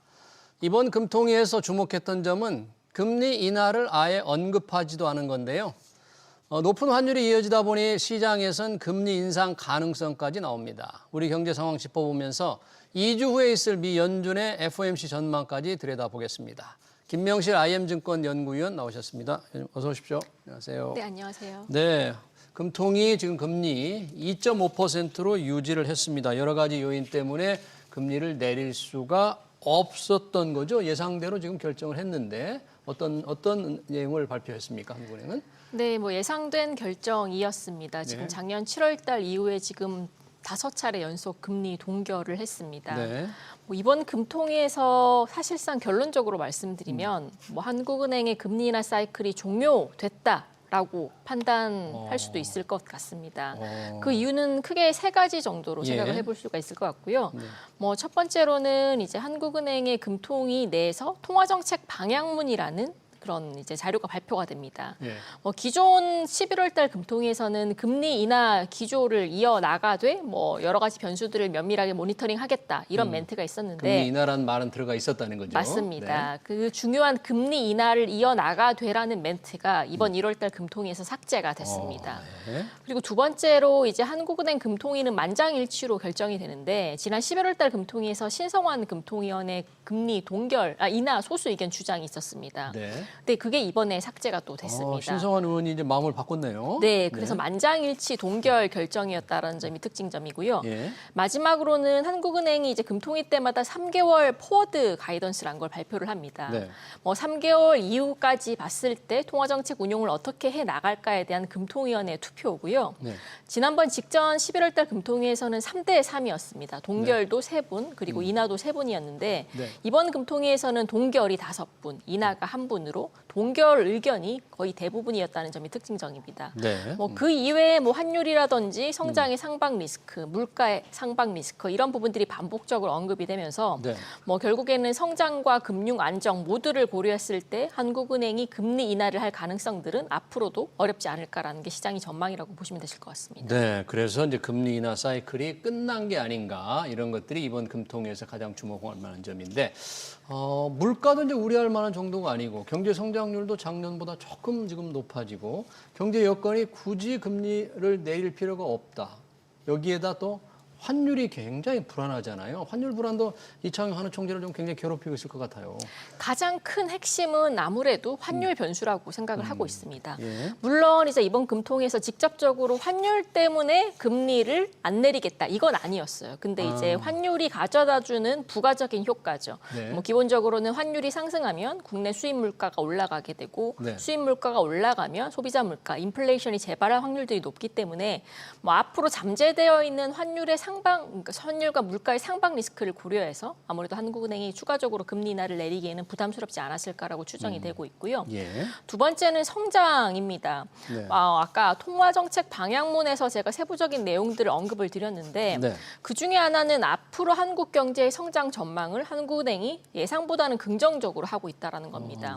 이번 금통위에서 주목했던 점은 금리 인하를 아예 언급하지도 않은 건데요. 높은 환율이 이어지다 보니 시장에선 금리 인상 가능성까지 나옵니다. 우리 경제 상황 짚어보면서 2주 후에 있을 미 연준의 FOMC 전망까지 들여다보겠습니다. 김명실 IM증권 연구위원 나오셨습니다. 어서 오십시오. 안녕하세요. 네, 안녕하세요. 네. 금통위 지금 금리 2.5%로 유지를 했습니다. 여러 가지 요인 때문에 금리를 내릴 수가 없었던 거죠. 예상대로 지금 결정을 했는데 어떤 내용을 발표했습니까? 한국은행은? 네, 뭐 예상된 결정이었습니다. 지금 작년 7월 달 이후에 지금 5차례 연속 금리 동결을 했습니다. 네. 뭐 이번 금통위에서 사실상 결론적으로 말씀드리면 뭐 한국은행의 금리 인하 사이클이 종료됐다라고 판단할 수도 있을 것 같습니다. 그 이유는 크게 3가지 정도로 생각을 해볼 수가 있을 것 같고요. 뭐 첫 번째로는 이제 한국은행의 금통위 내에서 통화정책 방향문이라는 그런 이제 자료가 발표가 됩니다. 뭐 기존 11월 달 금통위에서는 금리 인하 기조를 이어나가되 뭐 여러 가지 변수들을 면밀하게 모니터링하겠다 이런 멘트가 있었는데 금리 인하라는 말은 들어가 있었다는 거죠. 맞습니다. 그 중요한 금리 인하를 이어나가되라는 멘트가 이번 1월 달 금통위에서 삭제가 됐습니다. 그리고 두 번째로 이제 한국은행 금통위는 만장일치로 결정이 되는데 지난 11월 달 금통위에서 신성환 금통위원의 금리 인하 소수 의견 주장이 있었습니다. 근데 그게 이번에 삭제가 또 됐습니다. 신성환 의원이 이제 마음을 바꿨네요. 네, 그래서 만장일치 동결 결정이었다는 점이 특징점이고요. 마지막으로는 한국은행이 이제 금통위 때마다 3개월 포워드 가이던스라는 걸 발표를 합니다. 뭐 3개월 이후까지 봤을 때 통화정책 운용을 어떻게 해 나갈까에 대한 금통위원회 투표고요. 지난번 직전 11월 달 금통위에서는 3대 3이었습니다. 동결도 3분, 그리고 인하도 3분이었는데 이번 금통위에서는 동결이 5분, 인하가 1분으로 동결 의견이 거의 대부분이었다는 점이 특징적입니다. 뭐 그 이외에 뭐 환율이라든지 성장의 상방 리스크, 물가의 상방 리스크 이런 부분들이 반복적으로 언급이 되면서 뭐 결국에는 성장과 금융 안정 모두를 고려했을 때 한국은행이 금리 인하를 할 가능성들은 앞으로도 어렵지 않을까라는 게 시장의 전망이라고 보시면 되실 것 같습니다. 네, 그래서 이제 금리 인하 사이클이 끝난 게 아닌가 이런 것들이 이번 금통위에서 가장 주목할 만한 점인데 물가도 이제 우려할 만한 정도가 아니고 경제 성장률도 작년보다 조금 지금 높아지고 경제 여건이 굳이 금리를 내릴 필요가 없다. 여기에다 또 환율이 굉장히 불안하잖아요. 환율 불안도 이창용 한은총재를 좀 굉장히 괴롭히고 있을 것 같아요. 가장 큰 핵심은 아무래도 환율 변수라고 생각을 하고 있습니다. 물론 이제 이번 금통위에서 직접적으로 환율 때문에 금리를 안 내리겠다 이건 아니었어요. 근데 이제 환율이 가져다주는 부가적인 효과죠. 뭐 기본적으로는 환율이 상승하면 국내 수입 물가가 올라가게 되고 수입 물가가 올라가면 소비자 물가, 인플레이션이 재발할 확률들이 높기 때문에 뭐 앞으로 잠재되어 있는 환율의 그러니까 환율과 물가의 상방 리스크를 고려해서 아무래도 한국은행이 추가적으로 금리 인하를 내리기에는 부담스럽지 않았을까라고 추정이 되고 있고요. 두 번째는 성장입니다. 아까 통화정책 방향문에서 제가 세부적인 내용들을 언급을 드렸는데 그중에 하나는 앞으로 한국 경제의 성장 전망을 한국은행이 예상보다는 긍정적으로 하고 있다는 겁니다.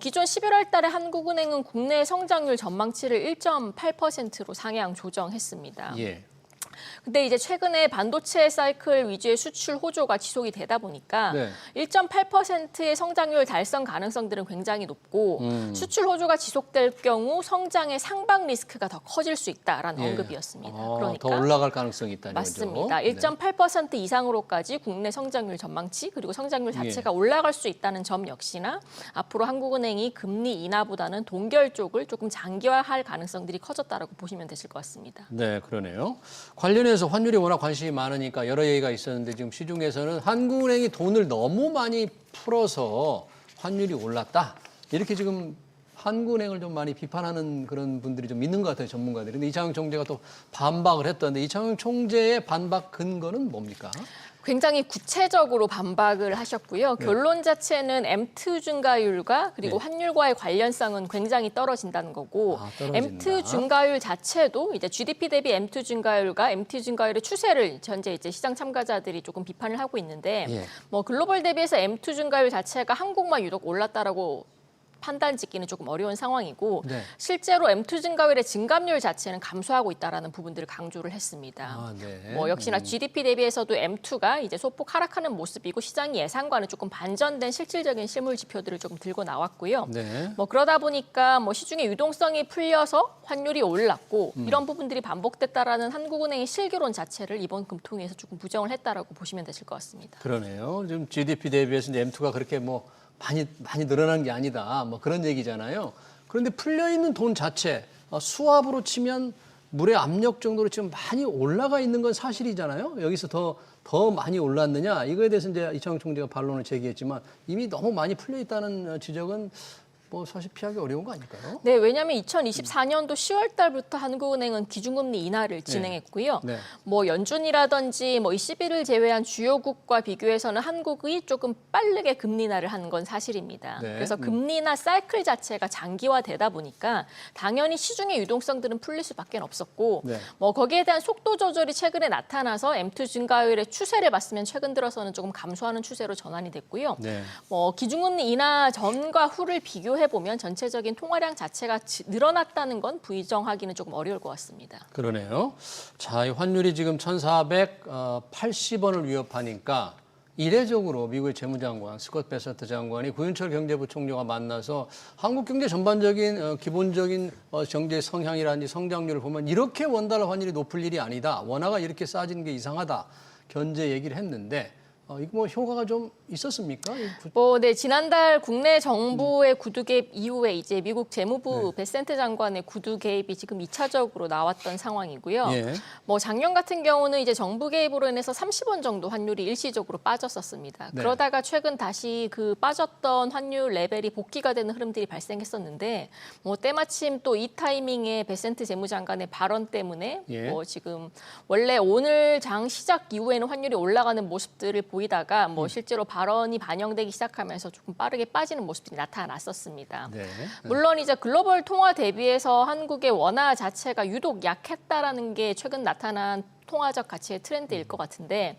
기존 11월 달에 한국은행은 국내 성장률 전망치를 1.8%로 상향 조정했습니다. 근데 이제 최근에 반도체 사이클 위주의 수출 호조가 지속이 되다 보니까 1.8%의 성장률 달성 가능성들은 굉장히 높고 수출 호조가 지속될 경우 성장의 상방 리스크가 더 커질 수 있다라는 언급이었습니다. 그러니까 더 올라갈 가능성이 있다는 맞습니다. 거죠. 1.8% 이상으로까지 국내 성장률 전망치 그리고 성장률 자체가 올라갈 수 있다는 점 역시나 앞으로 한국은행이 금리 인하보다는 동결 쪽을 조금 장기화할 가능성들이 커졌다라고 보시면 되실 것 같습니다. 네, 그러네요. 관련해서 환율이 워낙 관심이 많으니까 여러 얘기가 있었는데 지금 시중에서는 한국은행이 돈을 너무 많이 풀어서 환율이 올랐다. 이렇게 지금 한국은행을 좀 많이 비판하는 그런 분들이 좀 있는 것 같아요, 전문가들이. 근데 이창용 총재가 또 반박을 했던데 이창용 총재의 반박 근거는 뭡니까? 굉장히 구체적으로 반박을 하셨고요. 결론 자체는 M2 증가율과 그리고 환율과의 관련성은 굉장히 떨어진다는 거고 M2 증가율 자체도 이제 GDP 대비 M2 증가율과 MT 증가율의 추세를 현재 이제 시장 참가자들이 조금 비판을 하고 있는데 뭐 글로벌 대비해서 M2 증가율 자체가 한국만 유독 올랐다라고 판단 짓기는 조금 어려운 상황이고 실제로 M2 증가율의 증감률 자체는 감소하고 있다라는 부분들을 강조를 했습니다. 뭐 역시나 GDP 대비해서도 M2가 이제 소폭 하락하는 모습이고 시장 예상과는 조금 반전된 실질적인 실물 지표들을 조금 들고 나왔고요. 뭐 그러다 보니까 뭐 시중의 유동성이 풀려서 환율이 올랐고 이런 부분들이 반복됐다라는 한국은행의 실기론 자체를 이번 금통위에서 조금 부정을 했다라고 보시면 되실 것 같습니다. 그러네요. 지금 GDP 대비해서 이제 M2가 그렇게 뭐 많이 늘어난 게 아니다. 뭐 그런 얘기잖아요. 그런데 풀려 있는 돈 자체 수압으로 치면 물의 압력 정도로 지금 많이 올라가 있는 건 사실이잖아요. 여기서 더 많이 올랐느냐? 이거에 대해서 이제 이창용 총재가 반론을 제기했지만 이미 너무 많이 풀려 있다는 지적은 뭐 사실 피하기 어려운 거 아닐까요? 네, 왜냐하면 2024년도 10월 달부터 한국은행은 기준금리 인하를 진행했고요. 네. 뭐 연준이라든지 뭐 21을 제외한 주요국과 비교해서는 한국이 조금 빠르게 금리 인하를 한 건 사실입니다. 네. 그래서 금리 인하 사이클 자체가 장기화되다 보니까 당연히 시중의 유동성들은 풀릴 수밖에 없었고 네. 뭐 거기에 대한 속도 조절이 최근에 나타나서 M2 증가율의 추세를 봤으면 최근 들어서는 조금 감소하는 추세로 전환이 됐고요. 네. 뭐 기준금리 인하 전과 후를 비교해 보면 전체적인 통화량 자체가 늘어났다는 건 부정하기는 조금 어려울 것 같습니다. 그러네요. 자, 이 환율이 지금 1,480원을 위협하니까 이례적으로 미국의 재무장관 스콧 베서트 장관이 구윤철 경제부총리와 만나서 한국 경제 전반적인 기본적인 경제 성향이라든지 성장률을 보면 이렇게 원달러 환율이 높을 일이 아니다. 원화가 이렇게 싸지는 게 이상하다. 견제 얘기를 했는데 이거 뭐 효과가 좀 있었습니까? 네, 지난달 국내 정부의 구두 개입 이후에 이제 미국 재무부 베센트 장관의 구두 개입이 지금 2차적으로 나왔던 상황이고요. 예. 뭐 작년 같은 경우는 이제 정부 개입으로 인해서 30원 정도 환율이 일시적으로 빠졌었습니다. 네. 그러다가 최근 다시 그 빠졌던 환율 레벨이 복귀가 되는 흐름들이 발생했었는데 뭐 때마침 또 이 타이밍에 베센트 재무장관의 발언 때문에 예. 뭐 지금 원래 오늘 장 시작 이후에는 환율이 올라가는 모습들을 보이다가 뭐 실제로 발언이 반영되기 시작하면서 조금 빠르게 빠지는 모습들이 나타났었습니다. 네. 물론 이제 글로벌 통화 대비해서 한국의 원화 자체가 유독 약했다라는 게 최근 나타난 통화적 가치의 트렌드일 것 같은데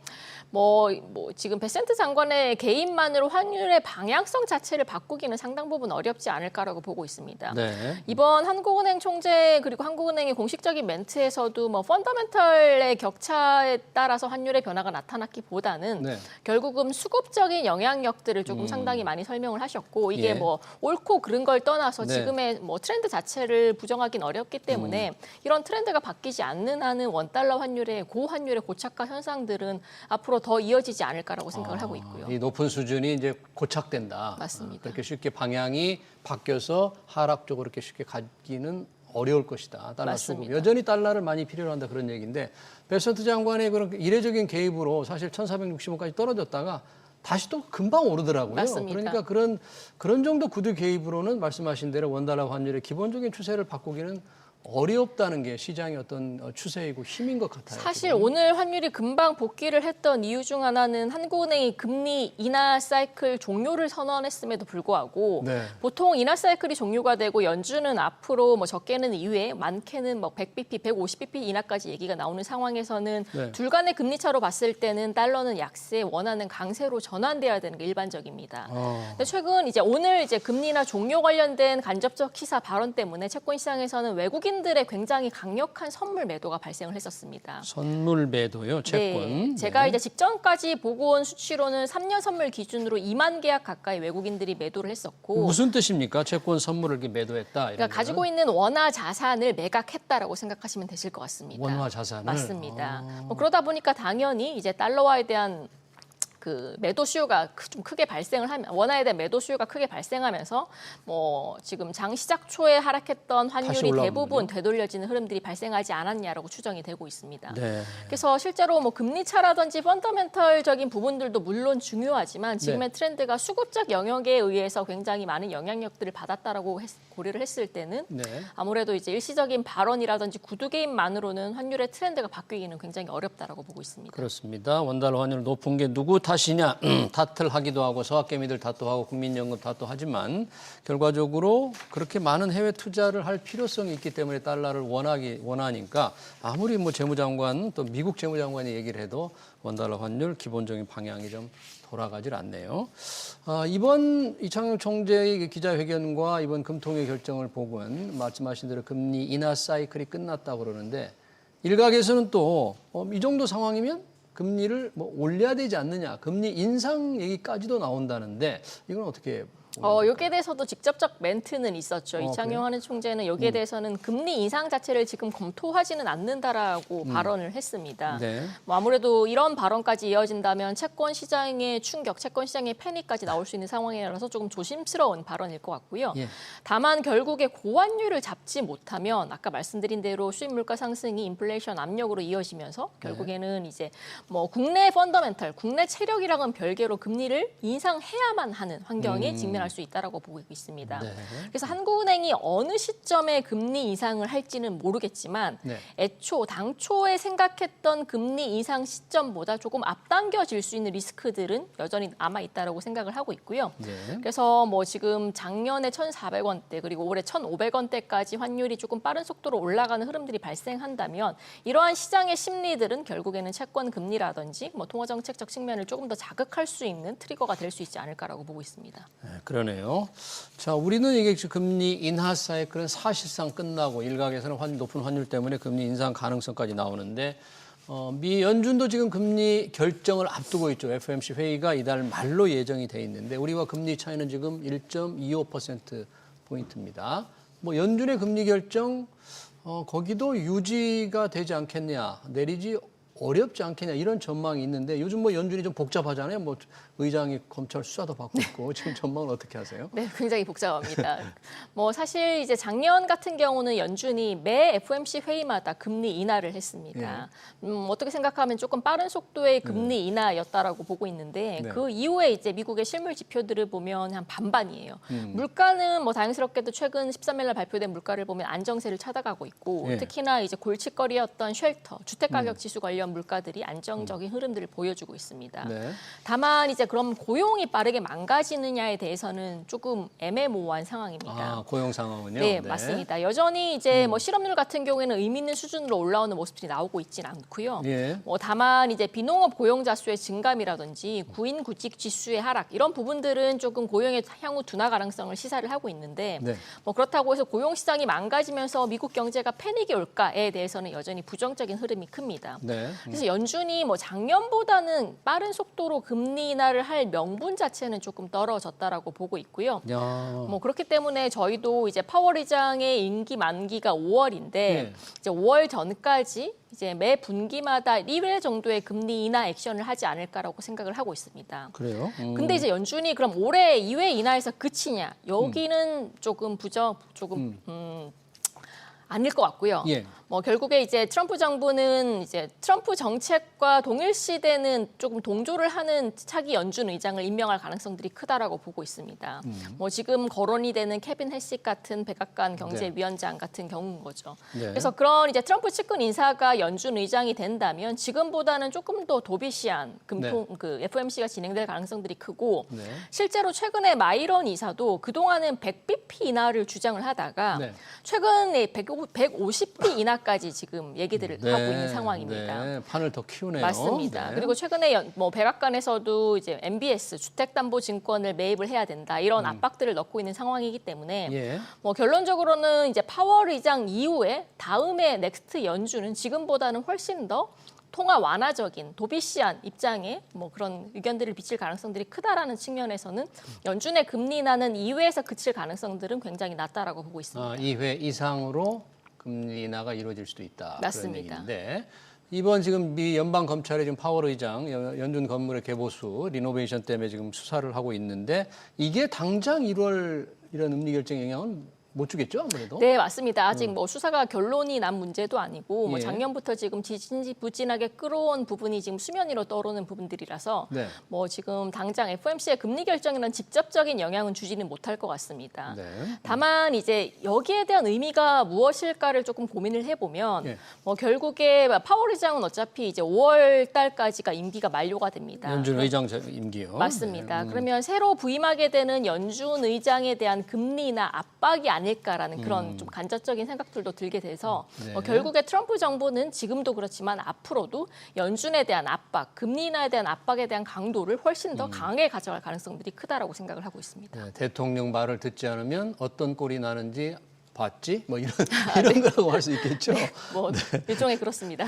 뭐 지금 베센트 장관의 개입만으로 환율의 방향성 자체를 바꾸기는 상당 부분 어렵지 않을까라고 보고 있습니다. 네. 이번 한국은행 총재 그리고 한국은행의 공식적인 멘트에서도 뭐 펀더멘털의 격차에 따라서 환율의 변화가 나타났기보다는 네. 결국은 수급적인 영향력들을 조금 상당히 많이 설명을 하셨고 이게 예. 뭐 옳고 그른 걸 떠나서 네. 지금의 뭐 트렌드 자체를 부정하기는 어렵기 때문에 이런 트렌드가 바뀌지 않는 한은 원달러 환율의 고환율의 고착화 현상들은 앞으로 더 이어지지 않을까라고 생각을 하고 있고요. 이 높은 수준이 이제 고착된다. 맞습니다. 그렇게 쉽게 방향이 바뀌어서 하락 쪽으로 이렇게 쉽게 가기는 어려울 것이다. 달러 수급. 맞습니다. 여전히 달러를 많이 필요로 한다 그런 얘기인데 베센트 장관의 그런 이례적인 개입으로 사실 1,465까지 떨어졌다가 다시 또 금방 오르더라고요. 맞습니다. 그러니까 그런 정도 구두 개입으로는 말씀하신 대로 원달러 환율의 기본적인 추세를 바꾸기는 어렵다는 게 시장의 어떤 추세이고 힘인 것 같아요. 사실 지금. 오늘 환율이 금방 복귀를 했던 이유 중 하나는 한국은행이 금리 인하 사이클 종료를 선언했음에도 불구하고 네. 보통 인하 사이클이 종료가 되고 연준은 앞으로 뭐 적게는 이후에 많게는 뭐 100bp, 150bp 인하까지 얘기가 나오는 상황에서는 네. 둘 간의 금리 차로 봤을 때는 달러는 약세, 원화는 강세로 전환돼야 되는 게 일반적입니다. 근데 최근 이제 오늘 이제 금리 인하 종료 관련된 간접적 시사 발언 때문에 채권 시장에서는 외국인들의 굉장히 강력한 선물 매도가 발생을 했었습니다. 선물 매도요, 채권. 네, 제가 이제 직전까지 보고 온 수치로는 3년 선물 기준으로 2만 계약 가까이 외국인들이 매도를 했었고 무슨 뜻입니까? 채권 선물을 이렇게 매도했다. 이런 그러니까 가지고 있는 원화 자산을 매각했다라고 생각하시면 되실 것 같습니다. 원화 자산을 맞습니다. 뭐 그러다 보니까 당연히 이제 달러화에 대한 그 매도 수요가 좀 크게 발생을 하면 원화에 대한 매도 수요가 크게 발생하면서 뭐 지금 장 시작 초에 하락했던 환율이 대부분 되돌려지는 흐름들이 발생하지 않았냐라고 추정이 되고 있습니다. 네. 그래서 실제로 뭐 금리 차라든지 펀더멘털적인 부분들도 물론 중요하지만 지금의 트렌드가 수급적 영역에 의해서 굉장히 많은 영향력들을 받았다라고 고려를 했을 때는 네. 아무래도 이제 일시적인 발언이라든지 구두 개입만으로는 환율의 트렌드가 바뀌기는 굉장히 어렵다라고 보고 있습니다. 그렇습니다. 원달러 환율 높은 게 누구 탓이냐 탓을 하기도 하고 서학개미들 탓도 하고 국민연금 탓도 하지만 결과적으로 그렇게 많은 해외 투자를 할 필요성이 있기 때문에 달러를 원하니까 아무리 뭐 재무장관 또 미국 재무장관이 얘기를 해도 원달러 환율 기본적인 방향이 좀 돌아가질 않네요. 이번 이창용 총재의 기자회견과 이번 금통위 결정을 보고는 말씀하신 대로 금리 인하 사이클이 끝났다고 그러는데 일각에서는 또 이 정도 상황이면 금리를 뭐 올려야 되지 않느냐, 금리 인상 얘기까지도 나온다는데 이건 어떻게 여기에 대해서도 직접적 멘트는 있었죠. 이창용 그래요? 한 총재는 여기에 대해서는 금리 인상 자체를 지금 검토하지는 않는다라고 발언을 했습니다. 네. 뭐 아무래도 이런 발언까지 이어진다면 채권 시장의 충격, 채권 시장의 패닉까지 나올 수 있는 상황이라서 조금 조심스러운 발언일 것 같고요. 예. 다만 결국에 고환율을 잡지 못하면 아까 말씀드린 대로 수입 물가 상승이 인플레이션 압력으로 이어지면서 결국에는 이제 뭐 국내 펀더멘털, 국내 체력이랑은 별개로 금리를 인상해야만 하는 환경에 직면할 발생할 수 있다라고 보고 있습니다. 네. 그래서 한국은행이 어느 시점에 금리 인상을 할지는 모르겠지만 네. 당초에 생각했던 금리 인상 시점보다 조금 앞당겨질 수 있는 리스크들은 여전히 남아 있다라고 생각을 하고 있고요. 네. 그래서 뭐 지금 작년에 1,400원대 그리고 올해 1,500원대까지 환율이 조금 빠른 속도로 올라가는 흐름들이 발생한다면 이러한 시장의 심리들은 결국에는 채권 금리라든지 뭐 통화 정책적 측면을 조금 더 자극할 수 있는 트리거가 될 수 있지 않을까라고 보고 있습니다. 네, 그러네요. 자, 우리는 이게 금리 인하 사이클은 사실상 끝나고 일각에서는 높은 환율 때문에 금리 인상 가능성까지 나오는데 미 연준도 지금 금리 결정을 앞두고 있죠. FOMC 회의가 이달 말로 예정이 돼 있는데 우리와 금리 차이는 지금 1.25% 포인트입니다. 뭐 연준의 금리 결정 거기도 유지가 되지 않겠냐, 내리지 어렵지 않겠냐 이런 전망이 있는데 요즘 뭐 연준이 좀 복잡하잖아요. 뭐 의장이 검찰 수사도 받고 있고 지금 전망은 어떻게 하세요? 네, 굉장히 복잡합니다. 뭐 사실 이제 작년 같은 경우는 연준이 매 FOMC 회의마다 금리 인하를 했습니다. 어떻게 생각하면 조금 빠른 속도의 금리 인하였다라고 보고 있는데 네. 그 이후에 이제 미국의 실물 지표들을 보면 한 반반이에요. 물가는 뭐 다행스럽게도 최근 13일 날 발표된 물가를 보면 안정세를 찾아가고 있고 예. 특히나 이제 골칫거리였던 쉘터, 주택가격 지수 관련 물가들이 안정적인 흐름들을 보여주고 있습니다. 네. 다만 이제 그럼 고용이 빠르게 망가지느냐에 대해서는 조금 애매모호한 상황입니다. 아, 고용 상황은요? 네, 맞습니다. 여전히 이제 뭐 실업률 같은 경우에는 의미 있는 수준으로 올라오는 모습들이 나오고 있지는 않고요. 예. 뭐 다만 이제 비농업 고용자 수의 증감이라든지 구인 구직 지수의 하락 이런 부분들은 조금 고용의 향후 둔화 가능성을 시사를 하고 있는데 네. 뭐 그렇다고 해서 고용 시장이 망가지면서 미국 경제가 패닉이 올까에 대해서는 여전히 부정적인 흐름이 큽니다. 네. 그래서 연준이 뭐 작년보다는 빠른 속도로 금리 인하를 할 명분 자체는 조금 떨어졌다라고 보고 있고요. 야. 뭐 그렇기 때문에 저희도 이제 파월 의장의 임기 만기가 5월인데 네. 이제 5월 전까지 이제 매 분기마다 1회 정도의 금리 인하 액션을 하지 않을까라고 생각을 하고 있습니다. 그래요? 근데 이제 연준이 그럼 올해 2회 인하에서 그치냐? 여기는 조금 아닐 것 같고요. 예. 뭐 결국에 이제 트럼프 정부는 이제 트럼프 정책과 동일시되는 조금 동조를 하는 차기 연준 의장을 임명할 가능성들이 크다라고 보고 있습니다. 뭐 지금 거론이 되는 케빈 헬식 같은 백악관 경제위원장 같은 경우인 거죠. 네. 그래서 그런 이제 트럼프 측근 인사가 연준 의장이 된다면 지금보다는 조금 더 도비시한 그 FOMC가 진행될 가능성들이 크고 네. 실제로 최근에 마이런 이사도 그동안은 100bp 인하를 주장을 하다가 네. 최근에 150bp 인하까지 지금 얘기들을 하고 있는 상황입니다. 네. 판을 더 키우네요. 맞습니다. 네. 그리고 최근에 뭐 백악관에서도 이제 MBS 주택담보증권을 매입을 해야 된다 이런 압박들을 넣고 있는 상황이기 때문에 예. 뭐 결론적으로는 이제 파월 의장 이후에 다음에 넥스트 연준은 지금보다는 훨씬 더 통화 완화적인 도비시한 입장에 뭐 그런 의견들을 비칠 가능성들이 크다라는 측면에서는 연준의 금리 인하는 2회에서 그칠 가능성들은 굉장히 낮다라고 보고 있습니다. 2회 이상으로 금리 인하가 이루어질 수도 있다. 맞습니다. 그런 얘기인데 이번 지금 미 연방 검찰의 지금 파월 의장 연준 건물의 개보수 리노베이션 때문에 지금 수사를 하고 있는데 이게 당장 1월 이런 금리 결정 영향은 못 주겠죠, 아무래도? 네, 맞습니다. 아직 뭐 수사가 결론이 난 문제도 아니고 뭐 예. 작년부터 지금 지지부진하게 끌어온 부분이 지금 수면 위로 떠오르는 부분들이라서 네. 뭐 지금 당장 FOMC의 금리 결정에는 직접적인 영향은 주지는 못할 것 같습니다. 네. 다만 이제 여기에 대한 의미가 무엇일까를 조금 고민을 해보면 예. 뭐 결국에 파월 의장은 어차피 이제 5월 달까지가 임기가 만료가 됩니다. 연준 의장 임기요. 맞습니다. 그러면 새로 부임하게 되는 연준 의장에 대한 금리나 압박이 아닐까라는 그런 좀 간접적인 생각들도 들게 돼서 네. 결국에 트럼프 정부는 지금도 그렇지만 앞으로도 연준에 대한 압박, 금리 인하에 대한 압박에 대한 강도를 훨씬 더 강하게 가져갈 가능성들이 크다라고 생각을 하고 있습니다. 네, 대통령 말을 듣지 않으면 어떤 꼴이 나는지 봤지? 뭐 이런 거라고 할 수 있겠죠. 뭐 일종의 그렇습니다.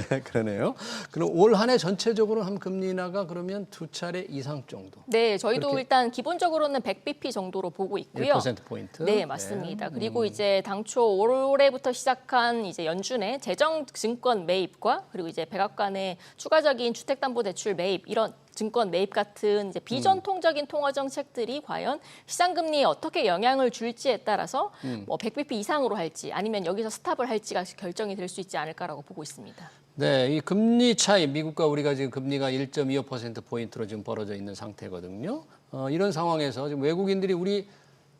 네, 그러네요. 그럼 올 한 해 전체적으로 한 금리 인하가 그러면 2차례 이상 정도. 네, 저희도 그렇게? 일단 기본적으로는 100bp 정도로 보고 있고요. 1%포인트. 네, 맞습니다. 그리고 이제 당초 올해부터 시작한 이제 연준의 재정 증권 매입과 그리고 이제 백악관의 추가적인 주택담보대출 매입 이런 증권 매입 같은 이제 비전통적인 통화 정책들이 과연 시장 금리에 어떻게 영향을 줄지에 따라서 뭐 100bp 이상으로 할지 아니면 여기서 스탑을 할지가 결정이 될 수 있지 않을까라고 보고 있습니다. 네, 이 금리 차이, 미국과 우리가 지금 금리가 1.25%포인트로 지금 벌어져 있는 상태거든요. 이런 상황에서 지금 외국인들이 우리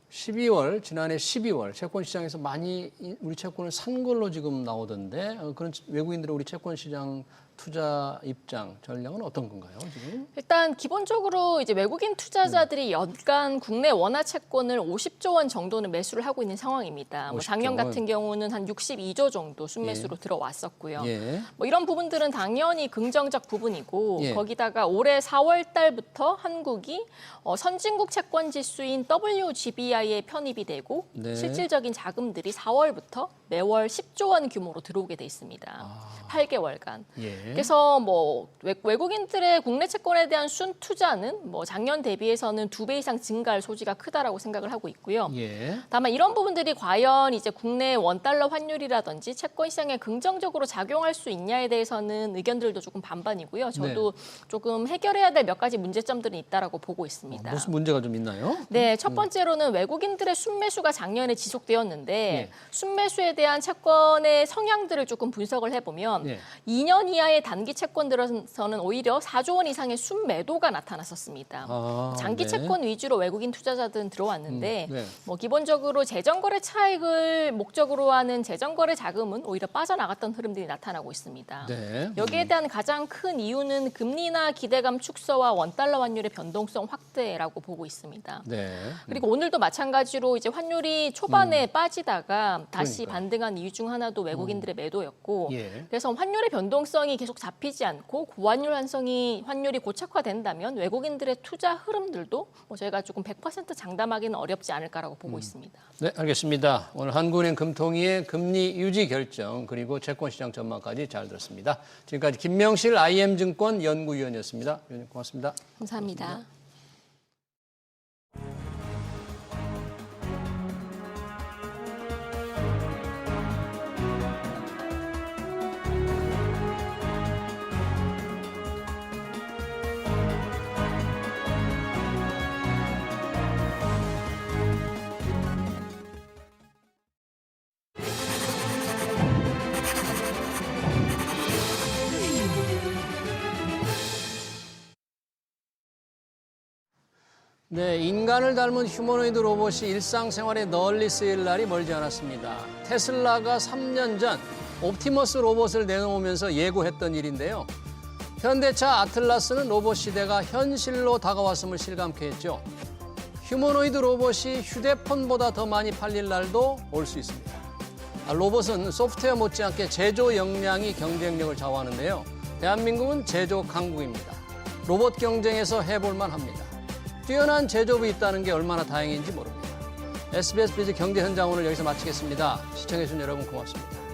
지난해 12월 채권 시장에서 많이 우리 채권을 산 걸로 지금 나오던데 그런 외국인들의 우리 채권 시장 투자 입장 전략은 어떤 건가요, 지금? 일단 기본적으로 이제 외국인 투자자들이 연간 국내 원화 채권을 50조 원 정도는 매수를 하고 있는 상황입니다. 뭐 작년 같은 경우는 한 62조 정도 순매수로 들어왔었고요. 뭐 이런 부분들은 당연히 긍정적 부분이고 거기다가 올해 4월 달부터 한국이 선진국 채권 지수인 WGBI에 편입이 되고 실질적인 자금들이 4월부터 매월 10조 원 규모로 들어오게 돼 있습니다. 8개월간. 그래서 뭐 외국인들의 국내 채권에 대한 순 투자는 뭐 작년 대비해서는 2배 이상 증가할 소지가 크다라고 생각을 하고 있고요. 다만 이런 부분들이 과연 이제 국내 원달러 환율이라든지 채권 시장에 긍정적으로 작용할 수 있냐에 대해서는 의견들도 조금 반반이고요. 저도 조금 해결해야 될 몇 가지 문제점들은 있다라고 보고 있습니다. 무슨 문제가 좀 있나요? 네, 첫 번째로는 외국인들의 순매수가 작년에 지속되었는데 순매수에 대한 채권의 성향들을 조금 분석을 해보면 2년 이하의 단기 채권들에서는 오히려 4조 원 이상의 순매도가 나타났었습니다. 장기 채권 위주로 외국인 투자자들은 들어왔는데 뭐 기본적으로 재정거래 차익을 목적으로 하는 재정거래 자금은 오히려 빠져나갔던 흐름들이 나타나고 있습니다. 여기에 대한 가장 큰 이유는 금리나 기대감 축소와 원달러 환율의 변동성 확대라고 보고 있습니다. 그리고 오늘도 마찬가지로 이제 환율이 초반에 빠지다가 다시 반등한 이유 중 하나도 외국인들의 매도였고 그래서 환율의 변동성이 계속 잡히지 않고 고환율 환율이 고착화된다면 외국인들의 투자 흐름들도 뭐 저희가 조금 100% 장담하기는 어렵지 않을까라고 보고 있습니다. 네, 알겠습니다. 오늘 한국은행 금통위의 금리 유지 결정 그리고 채권시장 전망까지 잘 들었습니다. 지금까지 김명실 IM증권 연구위원이었습니다. 위원님 고맙습니다. 감사합니다. 네, 인간을 닮은 휴머노이드 로봇이 일상생활에 널리 쓰일 날이 멀지 않았습니다. 테슬라가 3년 전 옵티머스 로봇을 내놓으면서 예고했던 일인데요. 현대차 아틀라스는 로봇 시대가 현실로 다가왔음을 실감케 했죠. 휴머노이드 로봇이 휴대폰보다 더 많이 팔릴 날도 올 수 있습니다. 로봇은 소프트웨어 못지않게 제조 역량이 경쟁력을 좌우하는데요. 대한민국은 제조 강국입니다. 로봇 경쟁에서 해볼만 합니다. 뛰어난 제조업이 있다는 게 얼마나 다행인지 모릅니다. SBS 비즈 경제 현장 오늘 여기서 마치겠습니다. 시청해주신 여러분 고맙습니다.